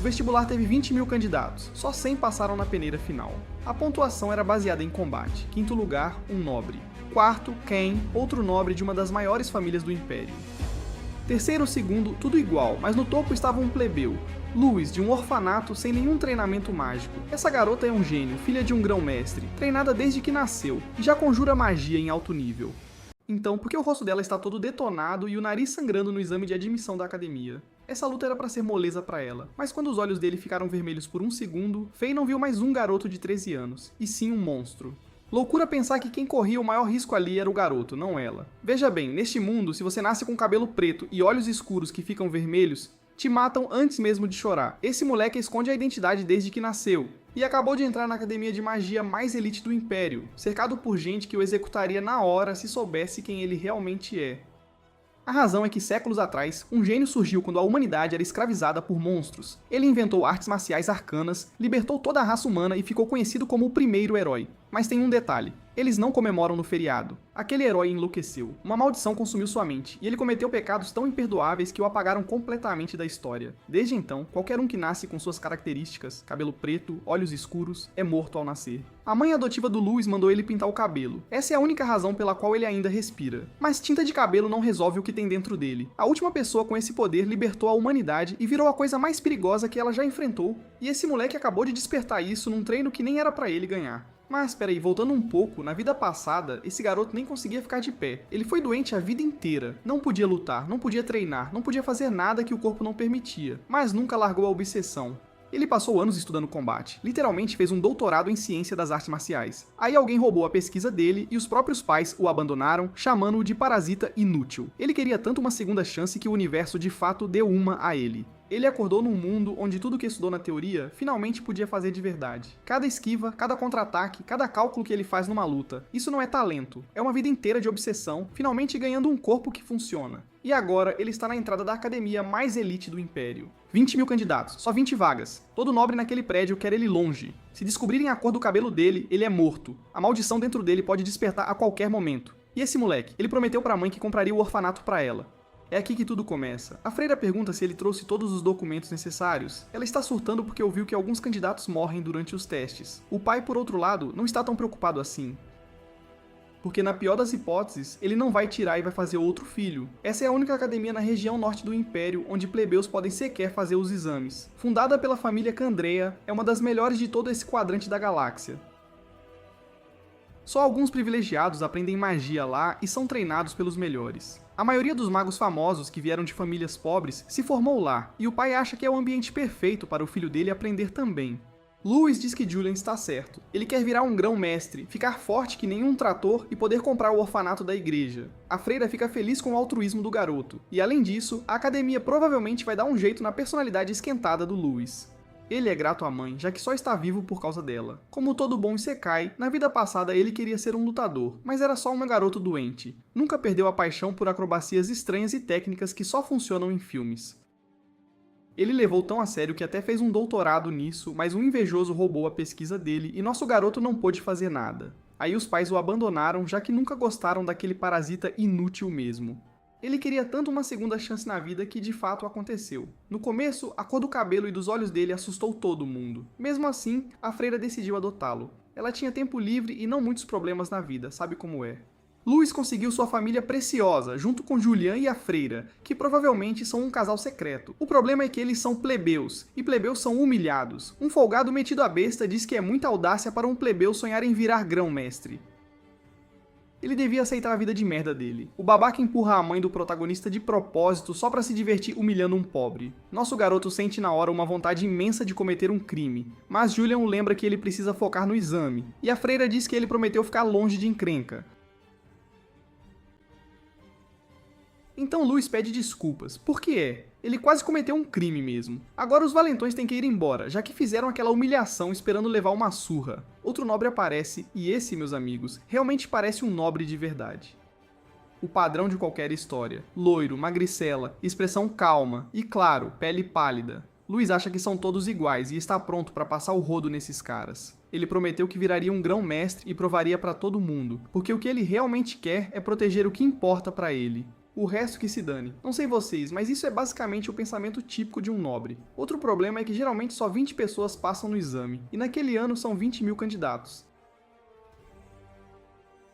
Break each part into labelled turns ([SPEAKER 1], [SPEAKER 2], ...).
[SPEAKER 1] vestibular teve 20.000 candidatos, só 100 passaram na peneira final. A pontuação era baseada em combate. Quinto lugar, um nobre. Quarto, Ken, outro nobre de uma das maiores famílias do Império. Terceiro e segundo, tudo igual, mas no topo estava um plebeu, Louis, de um orfanato sem nenhum treinamento mágico. Essa garota é um gênio, filha de um grão-mestre, treinada desde que nasceu, e já conjura magia em alto nível. Então, por que o rosto dela está todo detonado e o nariz sangrando no exame de admissão da academia? Essa luta era pra ser moleza pra ela, mas quando os olhos dele ficaram vermelhos por um segundo, Fei não viu mais um garoto de 13 anos, e sim um monstro. Loucura pensar que quem corria o maior risco ali era o garoto, não ela. Veja bem, neste mundo, se você nasce com cabelo preto e olhos escuros que ficam vermelhos, te matam antes mesmo de chorar. Esse moleque esconde a identidade desde que nasceu, e acabou de entrar na academia de magia mais elite do Império, cercado por gente que o executaria na hora se soubesse quem ele realmente é. A razão é que séculos atrás, um gênio surgiu quando a humanidade era escravizada por monstros. Ele inventou artes marciais arcanas, libertou toda a raça humana e ficou conhecido como o primeiro herói. Mas tem um detalhe, eles não comemoram no feriado. Aquele herói enlouqueceu, uma maldição consumiu sua mente, e ele cometeu pecados tão imperdoáveis que o apagaram completamente da história. Desde então, qualquer um que nasce com suas características, cabelo preto, olhos escuros, é morto ao nascer. A mãe adotiva do Louis mandou ele pintar o cabelo. Essa é a única razão pela qual ele ainda respira. Mas tinta de cabelo não resolve o que tem dentro dele. A última pessoa com esse poder libertou a humanidade e virou a coisa mais perigosa que ela já enfrentou. E esse moleque acabou de despertar isso num treino que nem era pra ele ganhar. Mas peraí, voltando um pouco, na vida passada, esse garoto nem conseguia ficar de pé. Ele foi doente a vida inteira. Não podia lutar, não podia treinar, não podia fazer nada que o corpo não permitia. Mas nunca largou a obsessão. Ele passou anos estudando combate, literalmente fez um doutorado em ciência das artes marciais. Aí alguém roubou a pesquisa dele e os próprios pais o abandonaram, chamando-o de parasita inútil. Ele queria tanto uma segunda chance que o universo de fato deu uma a ele. Ele acordou num mundo onde tudo que estudou na teoria finalmente podia fazer de verdade. Cada esquiva, cada contra-ataque, cada cálculo que ele faz numa luta. Isso não é talento, é uma vida inteira de obsessão, finalmente ganhando um corpo que funciona. E agora ele está na entrada da academia mais elite do Império. 20.000 candidatos, só 20 vagas. Todo nobre naquele prédio quer ele longe. Se descobrirem a cor do cabelo dele, ele é morto. A maldição dentro dele pode despertar a qualquer momento. E esse moleque? Ele prometeu pra mãe que compraria o orfanato pra ela. É aqui que tudo começa. A freira pergunta se ele trouxe todos os documentos necessários. Ela está surtando porque ouviu que alguns candidatos morrem durante os testes. O pai, por outro lado, não está tão preocupado assim. Porque na pior das hipóteses, ele não vai tirar e vai fazer outro filho. Essa é a única academia na região norte do Império onde plebeus podem sequer fazer os exames. Fundada pela família Candrea, é uma das melhores de todo esse quadrante da galáxia. Só alguns privilegiados aprendem magia lá e são treinados pelos melhores. A maioria dos magos famosos que vieram de famílias pobres se formou lá, e o pai acha que é o ambiente perfeito para o filho dele aprender também. Louis diz que Julian está certo. Ele quer virar um grão-mestre, ficar forte que nem um trator e poder comprar o orfanato da igreja. A freira fica feliz com o altruísmo do garoto. E além disso, a academia provavelmente vai dar um jeito na personalidade esquentada do Louis. Ele é grato à mãe, já que só está vivo por causa dela. Como todo bom isekai, na vida passada ele queria ser um lutador, mas era só um garoto doente. Nunca perdeu a paixão por acrobacias estranhas e técnicas que só funcionam em filmes. Ele levou tão a sério que até fez um doutorado nisso, mas um invejoso roubou a pesquisa dele e nosso garoto não pôde fazer nada. Aí os pais o abandonaram, já que nunca gostaram daquele parasita inútil mesmo. Ele queria tanto uma segunda chance na vida que de fato aconteceu. No começo, a cor do cabelo e dos olhos dele assustou todo mundo. Mesmo assim, a freira decidiu adotá-lo. Ela tinha tempo livre e não muitos problemas na vida, sabe como é. Louis conseguiu sua família preciosa, junto com Julian e a freira, que provavelmente são um casal secreto. O problema é que eles são plebeus, e plebeus são humilhados. Um folgado metido à besta diz que é muita audácia para um plebeu sonhar em virar grão-mestre. Ele devia aceitar a vida de merda dele. O babaca empurra a mãe do protagonista de propósito só pra se divertir humilhando um pobre. Nosso garoto sente na hora uma vontade imensa de cometer um crime, mas Julian o lembra que ele precisa focar no exame, e a freira diz que ele prometeu ficar longe de encrenca. Então Louis pede desculpas. Por que é? Ele quase cometeu um crime mesmo. Agora os valentões têm que ir embora, já que fizeram aquela humilhação esperando levar uma surra. Outro nobre aparece, e esse, meus amigos, realmente parece um nobre de verdade. O padrão de qualquer história. Loiro, magricela, expressão calma e, claro, pele pálida. Louis acha que são todos iguais e está pronto para passar o rodo nesses caras. Ele prometeu que viraria um grão-mestre e provaria para todo mundo, porque o que ele realmente quer é proteger o que importa para ele. O resto que se dane. Não sei vocês, mas isso é basicamente o pensamento típico de um nobre. Outro problema é que geralmente só 20 pessoas passam no exame, e naquele ano são 20 mil candidatos.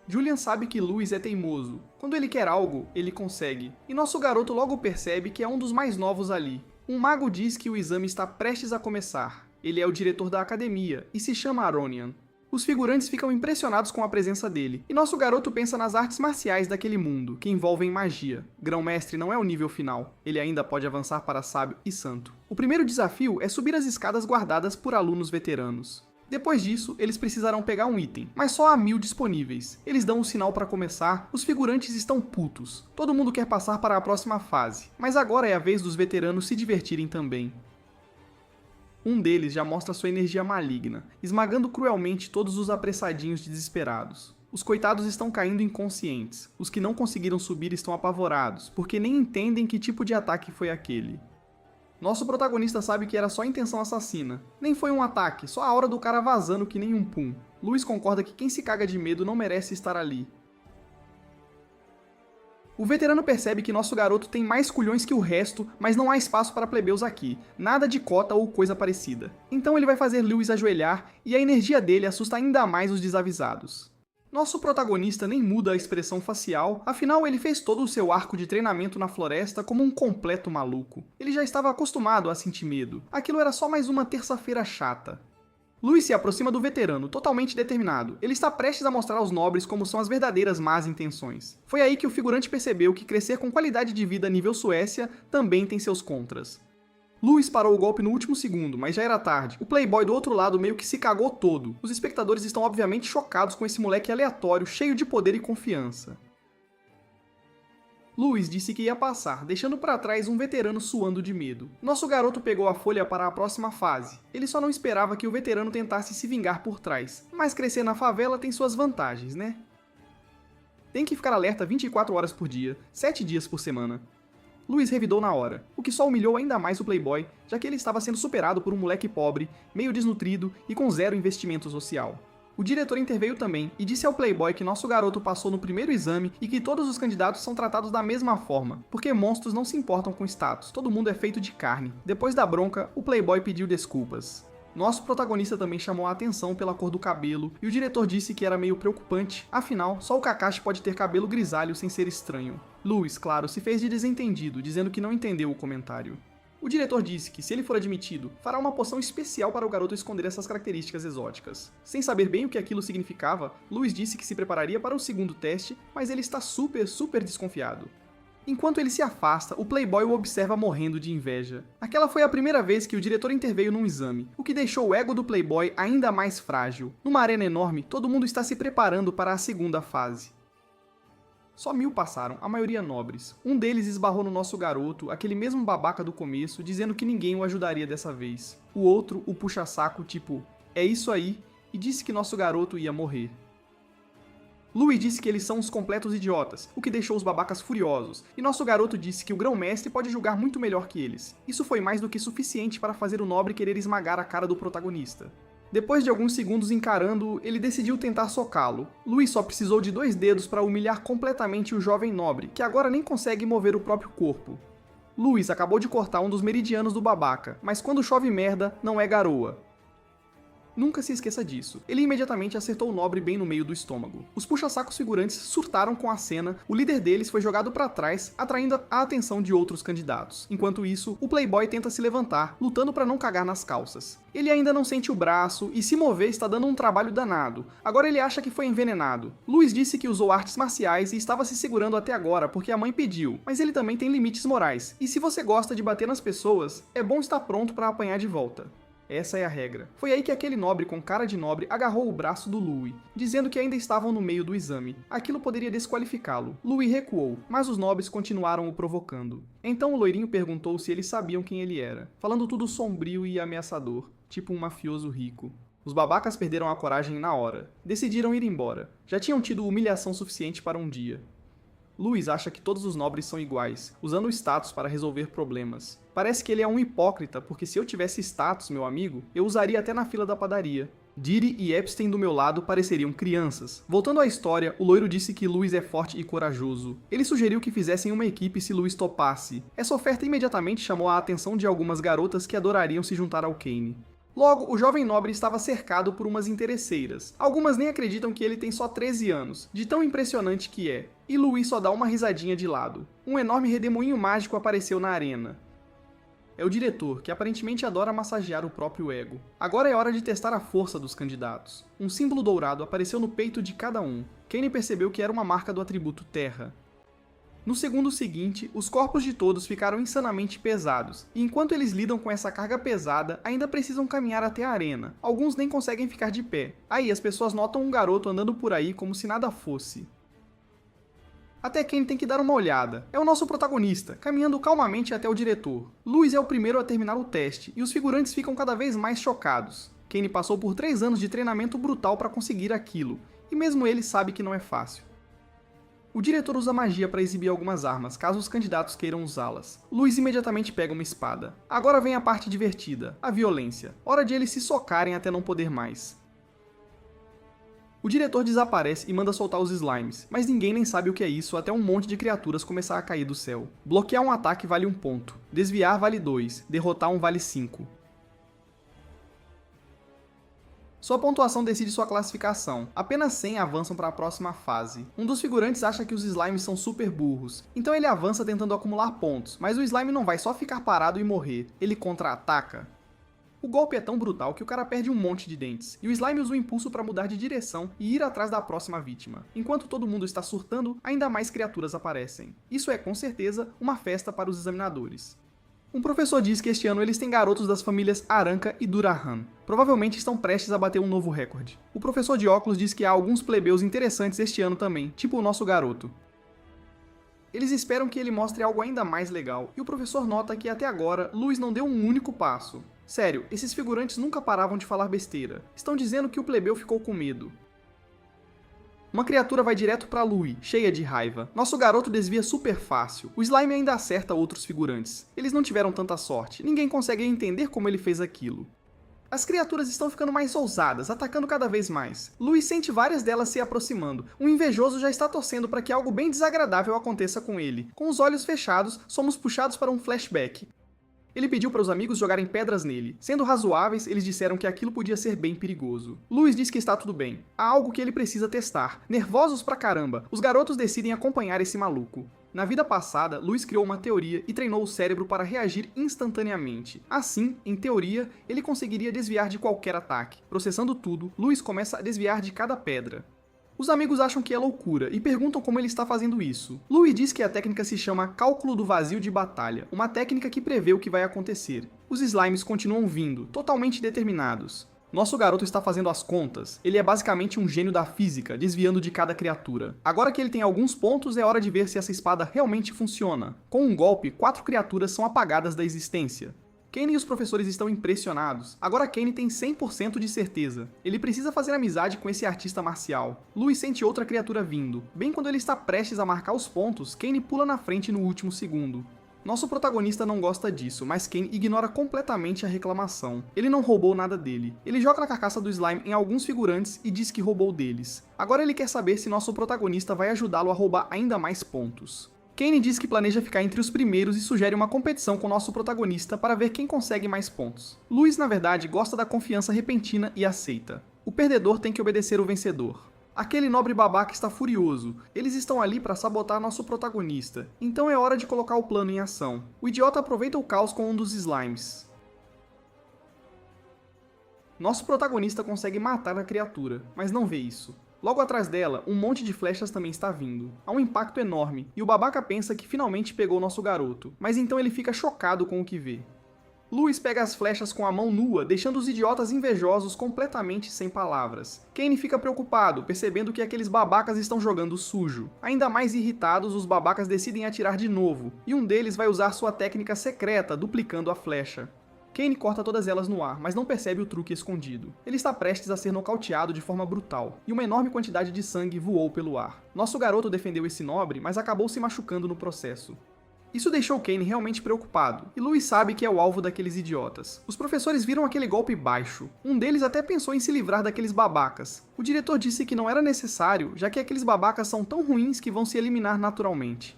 [SPEAKER 1] Julian sabe que Louis é teimoso. Quando ele quer algo, ele consegue. E nosso garoto logo percebe que é um dos mais novos ali. Um mago diz que o exame está prestes a começar. Ele é o diretor da academia e se chama Aronian. Os figurantes ficam impressionados com a presença dele, e nosso garoto pensa nas artes marciais daquele mundo, que envolvem magia. Grão-mestre não é o nível final, ele ainda pode avançar para sábio e santo. O primeiro desafio é subir as escadas guardadas por alunos veteranos. Depois disso, eles precisarão pegar um item, mas só há 1000 disponíveis. Eles dão um sinal para começar, os figurantes estão putos. Todo mundo quer passar para a próxima fase, mas agora é a vez dos veteranos se divertirem também. Um deles já mostra sua energia maligna, esmagando cruelmente todos os apressadinhos desesperados. Os coitados estão caindo inconscientes. Os que não conseguiram subir estão apavorados, porque nem entendem que tipo de ataque foi aquele. Nosso protagonista sabe que era só intenção assassina. Nem foi um ataque, só a hora do cara vazando que nem um pum. Louis concorda que quem se caga de medo não merece estar ali. O veterano percebe que nosso garoto tem mais culhões que o resto, mas não há espaço para plebeus aqui, nada de cota ou coisa parecida. Então ele vai fazer Louis ajoelhar e a energia dele assusta ainda mais os desavisados. Nosso protagonista nem muda a expressão facial, afinal ele fez todo o seu arco de treinamento na floresta como um completo maluco. Ele já estava acostumado a sentir medo, aquilo era só mais uma terça-feira chata. Louis se aproxima do veterano, totalmente determinado. Ele está prestes a mostrar aos nobres como são as verdadeiras más intenções. Foi aí que o figurante percebeu que crescer com qualidade de vida nível Suécia também tem seus contras. Louis parou o golpe no último segundo, mas já era tarde. O playboy do outro lado meio que se cagou todo. Os espectadores estão obviamente chocados com esse moleque aleatório, cheio de poder e confiança. Louis disse que ia passar, deixando para trás um veterano suando de medo. Nosso garoto pegou a folha para a próxima fase. Ele só não esperava que o veterano tentasse se vingar por trás. Mas crescer na favela tem suas vantagens, né? Tem que ficar alerta 24 horas por dia, 7 dias por semana. Louis revidou na hora, o que só humilhou ainda mais o playboy, já que ele estava sendo superado por um moleque pobre, meio desnutrido e com zero investimento social. O diretor interveio também e disse ao playboy que nosso garoto passou no primeiro exame e que todos os candidatos são tratados da mesma forma, porque monstros não se importam com status, todo mundo é feito de carne. Depois da bronca, o playboy pediu desculpas. Nosso protagonista também chamou a atenção pela cor do cabelo, e o diretor disse que era meio preocupante, afinal, só o Kakashi pode ter cabelo grisalho sem ser estranho. Louis, claro, se fez de desentendido, dizendo que não entendeu o comentário. O diretor disse que, se ele for admitido, fará uma poção especial para o garoto esconder essas características exóticas. Sem saber bem o que aquilo significava, Louis disse que se prepararia para o segundo teste, mas ele está super desconfiado. Enquanto ele se afasta, o playboy o observa morrendo de inveja. Aquela foi a primeira vez que o diretor interveio num exame, o que deixou o ego do playboy ainda mais frágil. Numa arena enorme, todo mundo está se preparando para a segunda fase. Só 1000 passaram, a maioria nobres. Um deles esbarrou no nosso garoto, aquele mesmo babaca do começo, dizendo que ninguém o ajudaria dessa vez. O outro o puxa-saco tipo, é isso aí, e disse que nosso garoto ia morrer. Louis disse que eles são uns completos idiotas, o que deixou os babacas furiosos, e nosso garoto disse que o grão-mestre pode julgar muito melhor que eles. Isso foi mais do que suficiente para fazer o nobre querer esmagar a cara do protagonista. Depois de alguns segundos encarando-o, ele decidiu tentar socá-lo. Louis só precisou de 2 dedos para humilhar completamente o jovem nobre, que agora nem consegue mover o próprio corpo. Louis acabou de cortar um dos meridianos do babaca, mas quando chove merda, não é garoa. Nunca se esqueça disso. Ele imediatamente acertou o nobre bem no meio do estômago. Os puxa-sacos figurantes surtaram com a cena, o líder deles foi jogado para trás, atraindo a atenção de outros candidatos. Enquanto isso, o playboy tenta se levantar, lutando para não cagar nas calças. Ele ainda não sente o braço e se mover está dando um trabalho danado. Agora ele acha que foi envenenado. Louis disse que usou artes marciais e estava se segurando até agora porque a mãe pediu, mas ele também tem limites morais. E se você gosta de bater nas pessoas, é bom estar pronto para apanhar de volta. Essa é a regra. Foi aí que aquele nobre com cara de nobre agarrou o braço do Louis, dizendo que ainda estavam no meio do exame. Aquilo poderia desqualificá-lo. Louis recuou, mas os nobres continuaram o provocando. Então o loirinho perguntou se eles sabiam quem ele era, falando tudo sombrio e ameaçador, tipo um mafioso rico. Os babacas perderam a coragem na hora. Decidiram ir embora. Já tinham tido humilhação suficiente para um dia. Louis acha que todos os nobres são iguais, usando o status para resolver problemas. Parece que ele é um hipócrita, porque se eu tivesse status, meu amigo, eu usaria até na fila da padaria. Diddy e Epstein do meu lado pareceriam crianças. Voltando à história, o loiro disse que Louis é forte e corajoso. Ele sugeriu que fizessem uma equipe se Louis topasse. Essa oferta imediatamente chamou a atenção de algumas garotas que adorariam se juntar ao Kane. Logo, o jovem nobre estava cercado por umas interesseiras. Algumas nem acreditam que ele tem só 13 anos, de tão impressionante que é. E Louis só dá uma risadinha de lado. Um enorme redemoinho mágico apareceu na arena. É o diretor, que aparentemente adora massagear o próprio ego. Agora é hora de testar a força dos candidatos. Um símbolo dourado apareceu no peito de cada um. Kane percebeu que era uma marca do atributo terra. No segundo seguinte, os corpos de todos ficaram insanamente pesados, e enquanto eles lidam com essa carga pesada, ainda precisam caminhar até a arena. Alguns nem conseguem ficar de pé. Aí as pessoas notam um garoto andando por aí como se nada fosse. Até Kane tem que dar uma olhada. É o nosso protagonista, caminhando calmamente até o diretor. Louis é o primeiro a terminar o teste, e os figurantes ficam cada vez mais chocados. Kane passou por 3 anos de treinamento brutal para conseguir aquilo, e mesmo ele sabe que não é fácil. O diretor usa magia para exibir algumas armas, caso os candidatos queiram usá-las. Louis imediatamente pega uma espada. Agora vem a parte divertida, a violência. Hora de eles se socarem até não poder mais. O diretor desaparece e manda soltar os slimes, mas ninguém nem sabe o que é isso até um monte de criaturas começar a cair do céu. Bloquear um ataque vale 1 ponto, desviar vale 2, derrotar um vale 5. Sua pontuação decide sua classificação. Apenas 100 avançam para a próxima fase. Um dos figurantes acha que os slimes são super burros, então ele avança tentando acumular pontos, mas o slime não vai só ficar parado e morrer, ele contra-ataca. O golpe é tão brutal que o cara perde um monte de dentes, e o slime usa o impulso para mudar de direção e ir atrás da próxima vítima. Enquanto todo mundo está surtando, ainda mais criaturas aparecem. Isso é, com certeza, uma festa para os examinadores. Um professor diz que este ano eles têm garotos das famílias Aranka e Durahan. Provavelmente estão prestes a bater um novo recorde. O professor de óculos diz que há alguns plebeus interessantes este ano também, tipo o nosso garoto. Eles esperam que ele mostre algo ainda mais legal, e o professor nota que até agora, Louis não deu um único passo. Sério, esses figurantes nunca paravam de falar besteira. Estão dizendo que o plebeu ficou com medo. Uma criatura vai direto pra Louis, cheia de raiva. Nosso garoto desvia super fácil. O slime ainda acerta outros figurantes. Eles não tiveram tanta sorte. Ninguém consegue entender como ele fez aquilo. As criaturas estão ficando mais ousadas, atacando cada vez mais. Louis sente várias delas se aproximando. Um invejoso já está torcendo para que algo bem desagradável aconteça com ele. Com os olhos fechados, somos puxados para um flashback. Ele pediu para os amigos jogarem pedras nele. Sendo razoáveis, eles disseram que aquilo podia ser bem perigoso. Louis diz que está tudo bem. Há algo que ele precisa testar. Nervosos pra caramba, os garotos decidem acompanhar esse maluco. Na vida passada, Louis criou uma teoria e treinou o cérebro para reagir instantaneamente. Assim, em teoria, ele conseguiria desviar de qualquer ataque. Processando tudo, Louis começa a desviar de cada pedra. Os amigos acham que é loucura e perguntam como ele está fazendo isso. Louis diz que a técnica se chama Cálculo do Vazio de Batalha, uma técnica que prevê o que vai acontecer. Os slimes continuam vindo, totalmente determinados. Nosso garoto está fazendo as contas. Ele é basicamente um gênio da física, desviando de cada criatura. Agora que ele tem alguns pontos, é hora de ver se essa espada realmente funciona. Com um golpe, 4 criaturas são apagadas da existência. Kane e os professores estão impressionados. Agora Kane tem 100% de certeza. Ele precisa fazer amizade com esse artista marcial. Louis sente outra criatura vindo. Bem quando ele está prestes a marcar os pontos, Kane pula na frente no último segundo. Nosso protagonista não gosta disso, mas Kane ignora completamente a reclamação. Ele não roubou nada dele. Ele joga na carcaça do slime em alguns figurantes e diz que roubou deles. Agora ele quer saber se nosso protagonista vai ajudá-lo a roubar ainda mais pontos. Kane diz que planeja ficar entre os primeiros e sugere uma competição com nosso protagonista para ver quem consegue mais pontos. Louis, na verdade, gosta da confiança repentina e aceita. O perdedor tem que obedecer o vencedor. Aquele nobre babaca está furioso. Eles estão ali para sabotar nosso protagonista. Então é hora de colocar o plano em ação. O idiota aproveita o caos com um dos slimes. Nosso protagonista consegue matar a criatura, mas não vê isso. Logo atrás dela, um monte de flechas também está vindo. Há um impacto enorme, e o babaca pensa que finalmente pegou nosso garoto, mas então ele fica chocado com o que vê. Louis pega as flechas com a mão nua, deixando os idiotas invejosos completamente sem palavras. Kane fica preocupado, percebendo que aqueles babacas estão jogando sujo. Ainda mais irritados, os babacas decidem atirar de novo, e um deles vai usar sua técnica secreta, duplicando a flecha. Kane corta todas elas no ar, mas não percebe o truque escondido. Ele está prestes a ser nocauteado de forma brutal, e uma enorme quantidade de sangue voou pelo ar. Nosso garoto defendeu esse nobre, mas acabou se machucando no processo. Isso deixou Kane realmente preocupado, e Louis sabe que é o alvo daqueles idiotas. Os professores viram aquele golpe baixo. Um deles até pensou em se livrar daqueles babacas. O diretor disse que não era necessário, já que aqueles babacas são tão ruins que vão se eliminar naturalmente.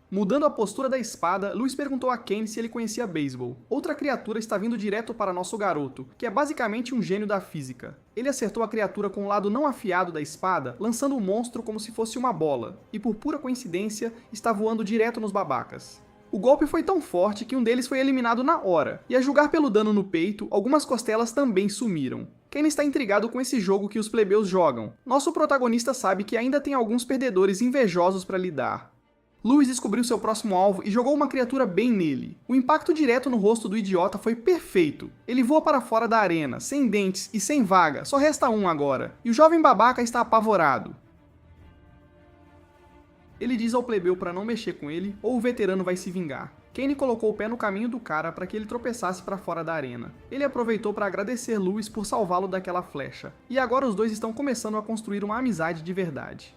[SPEAKER 1] Mudando a postura da espada, Louis perguntou a Kane se ele conhecia beisebol. Outra criatura está vindo direto para nosso garoto, que é basicamente um gênio da física. Ele acertou a criatura com o lado não afiado da espada, lançando o monstro como se fosse uma bola, e por pura coincidência, está voando direto nos babacas. O golpe foi tão forte que um deles foi eliminado na hora, e a julgar pelo dano no peito, algumas costelas também sumiram. Kane está intrigado com esse jogo que os plebeus jogam. Nosso protagonista sabe que ainda tem alguns perdedores invejosos para lidar. Louis descobriu seu próximo alvo e jogou uma criatura bem nele. O impacto direto no rosto do idiota foi perfeito. Ele voa para fora da arena, sem dentes e sem vaga, só resta um agora. E o jovem babaca está apavorado. Ele diz ao plebeu para não mexer com ele, ou o veterano vai se vingar. Kane colocou o pé no caminho do cara para que ele tropeçasse para fora da arena. Ele aproveitou para agradecer Louis por salvá-lo daquela flecha. E agora os dois estão começando a construir uma amizade de verdade.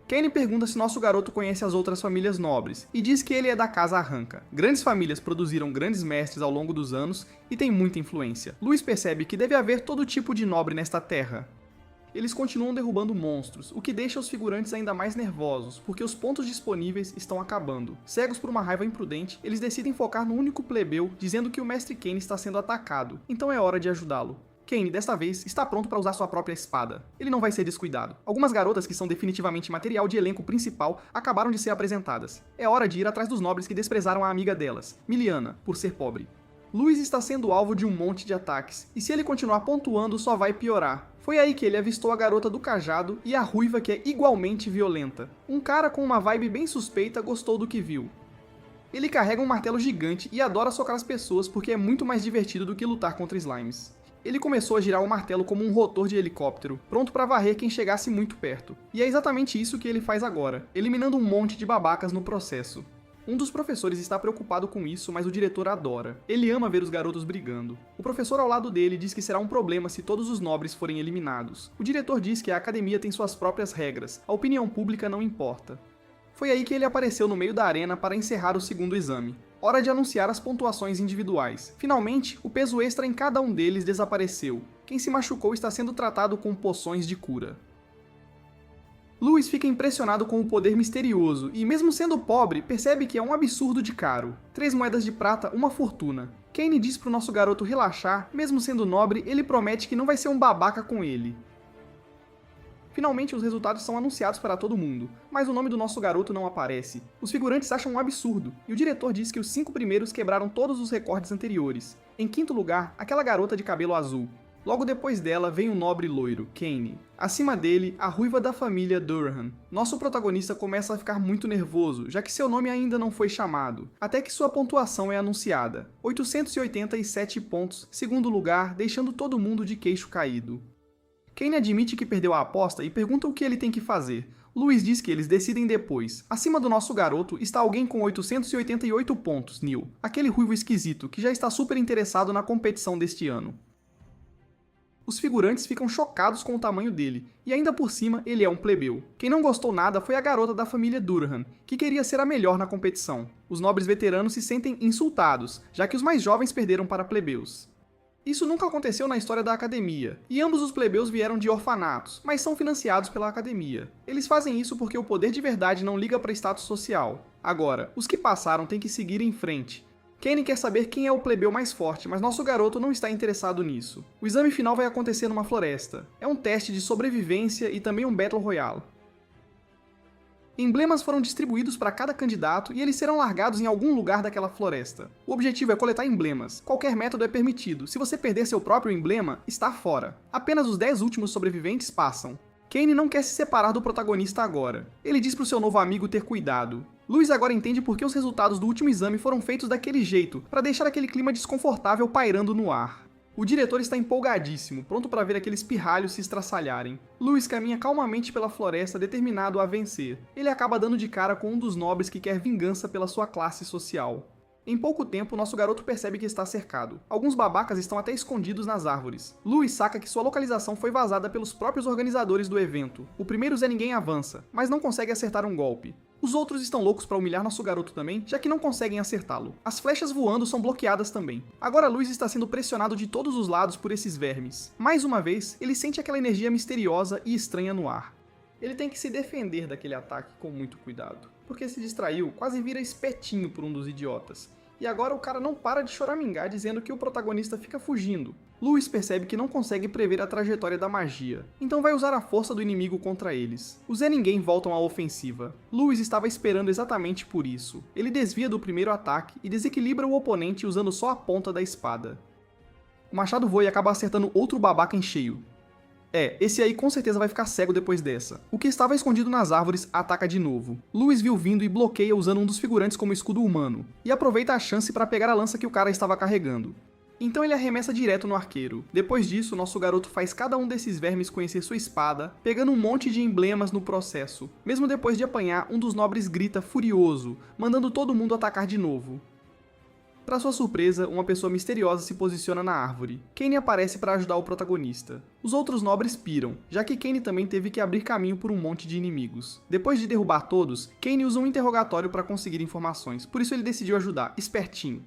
[SPEAKER 1] Kane pergunta se nosso garoto conhece as outras famílias nobres, e diz que ele é da Casa Arranca. Grandes famílias produziram grandes mestres ao longo dos anos e têm muita influência. Louis percebe que deve haver todo tipo de nobre nesta terra. Eles continuam derrubando monstros, o que deixa os figurantes ainda mais nervosos, porque os pontos disponíveis estão acabando. Cegos por uma raiva imprudente, eles decidem focar no único plebeu, dizendo que o mestre Kane está sendo atacado, então é hora de ajudá-lo. Kane, desta vez, está pronto para usar sua própria espada. Ele não vai ser descuidado. Algumas garotas que são definitivamente material de elenco principal acabaram de ser apresentadas. É hora de ir atrás dos nobres que desprezaram a amiga delas, Miliana, por ser pobre. Louis está sendo alvo de um monte de ataques, e se ele continuar pontuando só vai piorar. Foi aí que ele avistou a garota do cajado e a ruiva que é igualmente violenta. Um cara com uma vibe bem suspeita gostou do que viu. Ele carrega um martelo gigante e adora socar as pessoas porque é muito mais divertido do que lutar contra slimes. Ele começou a girar o martelo como um rotor de helicóptero, pronto para varrer quem chegasse muito perto. E é exatamente isso que ele faz agora, eliminando um monte de babacas no processo. Um dos professores está preocupado com isso, mas o diretor adora. Ele ama ver os garotos brigando. O professor ao lado dele diz que será um problema se todos os nobres forem eliminados. O diretor diz que a academia tem suas próprias regras, a opinião pública não importa. Foi aí que ele apareceu no meio da arena para encerrar o segundo exame. Hora de anunciar as pontuações individuais. Finalmente, o peso extra em cada um deles desapareceu. Quem se machucou está sendo tratado com poções de cura. Louis fica impressionado com o poder misterioso e, mesmo sendo pobre, percebe que é um absurdo de caro. 3 moedas de prata, uma fortuna. Kane diz pro nosso garoto relaxar, mesmo sendo nobre, ele promete que não vai ser um babaca com ele. Finalmente os resultados são anunciados para todo mundo, mas o nome do nosso garoto não aparece. Os figurantes acham um absurdo, e o diretor diz que os 5 primeiros quebraram todos os recordes anteriores. Em quinto lugar, aquela garota de cabelo azul. Logo depois dela vem o nobre loiro, Kane. Acima dele, a ruiva da família Durham. Nosso protagonista começa a ficar muito nervoso, já que seu nome ainda não foi chamado, até que sua pontuação é anunciada. 887 pontos, segundo lugar, deixando todo mundo de queixo caído. Kane admite que perdeu a aposta e pergunta o que ele tem que fazer. Louis diz que eles decidem depois. Acima do nosso garoto está alguém com 888 pontos, Neil. Aquele ruivo esquisito, que já está super interessado na competição deste ano. Os figurantes ficam chocados com o tamanho dele, e ainda por cima ele é um plebeu. Quem não gostou nada foi a garota da família Durham, que queria ser a melhor na competição. Os nobres veteranos se sentem insultados, já que os mais jovens perderam para plebeus. Isso nunca aconteceu na história da academia, e ambos os plebeus vieram de orfanatos, mas são financiados pela academia. Eles fazem isso porque o poder de verdade não liga para status social. Agora, os que passaram têm que seguir em frente. Kane quer saber quem é o plebeu mais forte, mas nosso garoto não está interessado nisso. O exame final vai acontecer numa floresta. É um teste de sobrevivência e também um Battle Royale. Emblemas foram distribuídos para cada candidato e eles serão largados em algum lugar daquela floresta. O objetivo é coletar emblemas. Qualquer método é permitido. Se você perder seu próprio emblema, está fora. Apenas os 10 últimos sobreviventes passam. Kane não quer se separar do protagonista agora. Ele diz para o seu novo amigo ter cuidado. Louis agora entende por que os resultados do último exame foram feitos daquele jeito, para deixar aquele clima desconfortável pairando no ar. O diretor está empolgadíssimo, pronto para ver aqueles pirralhos se estraçalharem. Louis caminha calmamente pela floresta, determinado a vencer. Ele acaba dando de cara com um dos nobres que quer vingança pela sua classe social. Em pouco tempo, nosso garoto percebe que está cercado. Alguns babacas estão até escondidos nas árvores. Louis saca que sua localização foi vazada pelos próprios organizadores do evento. O primeiro Zé Ninguém avança, mas não consegue acertar um golpe. Os outros estão loucos pra humilhar nosso garoto também, já que não conseguem acertá-lo. As flechas voando são bloqueadas também. Agora Luis está sendo pressionado de todos os lados por esses vermes. Mais uma vez, ele sente aquela energia misteriosa e estranha no ar. Ele tem que se defender daquele ataque com muito cuidado, porque se distraiu, quase vira espetinho por um dos idiotas. E agora o cara não para de choramingar dizendo que o protagonista fica fugindo. Luis percebe que não consegue prever a trajetória da magia, então vai usar a força do inimigo contra eles. Os Zé Ninguém voltam à ofensiva. Luis estava esperando exatamente por isso. Ele desvia do primeiro ataque e desequilibra o oponente usando só a ponta da espada. O machado voa e acaba acertando outro babaca em cheio. Esse aí com certeza vai ficar cego depois dessa. O que estava escondido nas árvores ataca de novo. Luis viu vindo e bloqueia usando um dos figurantes como escudo humano, e aproveita a chance para pegar a lança que o cara estava carregando. Então ele arremessa direto no arqueiro. Depois disso, nosso garoto faz cada um desses vermes conhecer sua espada, pegando um monte de emblemas no processo. Mesmo depois de apanhar, um dos nobres grita furioso, mandando todo mundo atacar de novo. Para sua surpresa, uma pessoa misteriosa se posiciona na árvore. Kane aparece para ajudar o protagonista. Os outros nobres piram, já que Kane também teve que abrir caminho por um monte de inimigos. Depois de derrubar todos, Kane usa um interrogatório para conseguir informações, por isso ele decidiu ajudar, espertinho.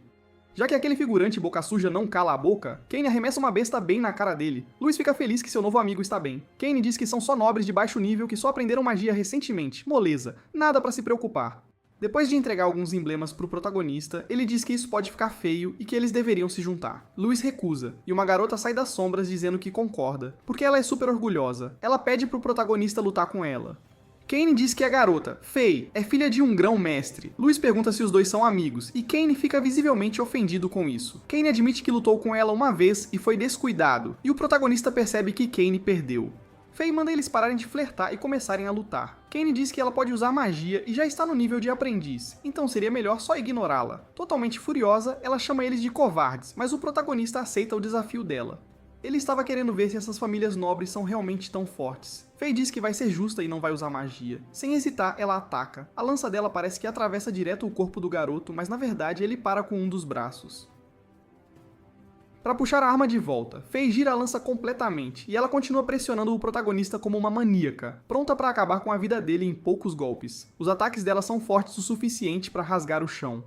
[SPEAKER 1] Já que aquele figurante boca suja não cala a boca, Kane arremessa uma besta bem na cara dele. Luis fica feliz que seu novo amigo está bem. Kane diz que são só nobres de baixo nível que só aprenderam magia recentemente, moleza, nada para se preocupar. Depois de entregar alguns emblemas pro protagonista, ele diz que isso pode ficar feio e que eles deveriam se juntar. Luis recusa, e uma garota sai das sombras dizendo que concorda, porque ela é super orgulhosa. Ela pede pro protagonista lutar com ela. Kane diz que a garota, Faye, é filha de um grão-mestre. Luis pergunta se os dois são amigos, e Kane fica visivelmente ofendido com isso. Kane admite que lutou com ela uma vez e foi descuidado, e o protagonista percebe que Kane perdeu. Faye manda eles pararem de flertar e começarem a lutar. Kane diz que ela pode usar magia e já está no nível de aprendiz, então seria melhor só ignorá-la. Totalmente furiosa, ela chama eles de covardes, mas o protagonista aceita o desafio dela. Ele estava querendo ver se essas famílias nobres são realmente tão fortes. Faye diz que vai ser justa e não vai usar magia. Sem hesitar, ela ataca. A lança dela parece que atravessa direto o corpo do garoto, mas na verdade ele para com um dos braços. Para puxar a arma de volta, Faye gira a lança completamente, e ela continua pressionando o protagonista como uma maníaca, pronta para acabar com a vida dele em poucos golpes. Os ataques dela são fortes o suficiente para rasgar o chão.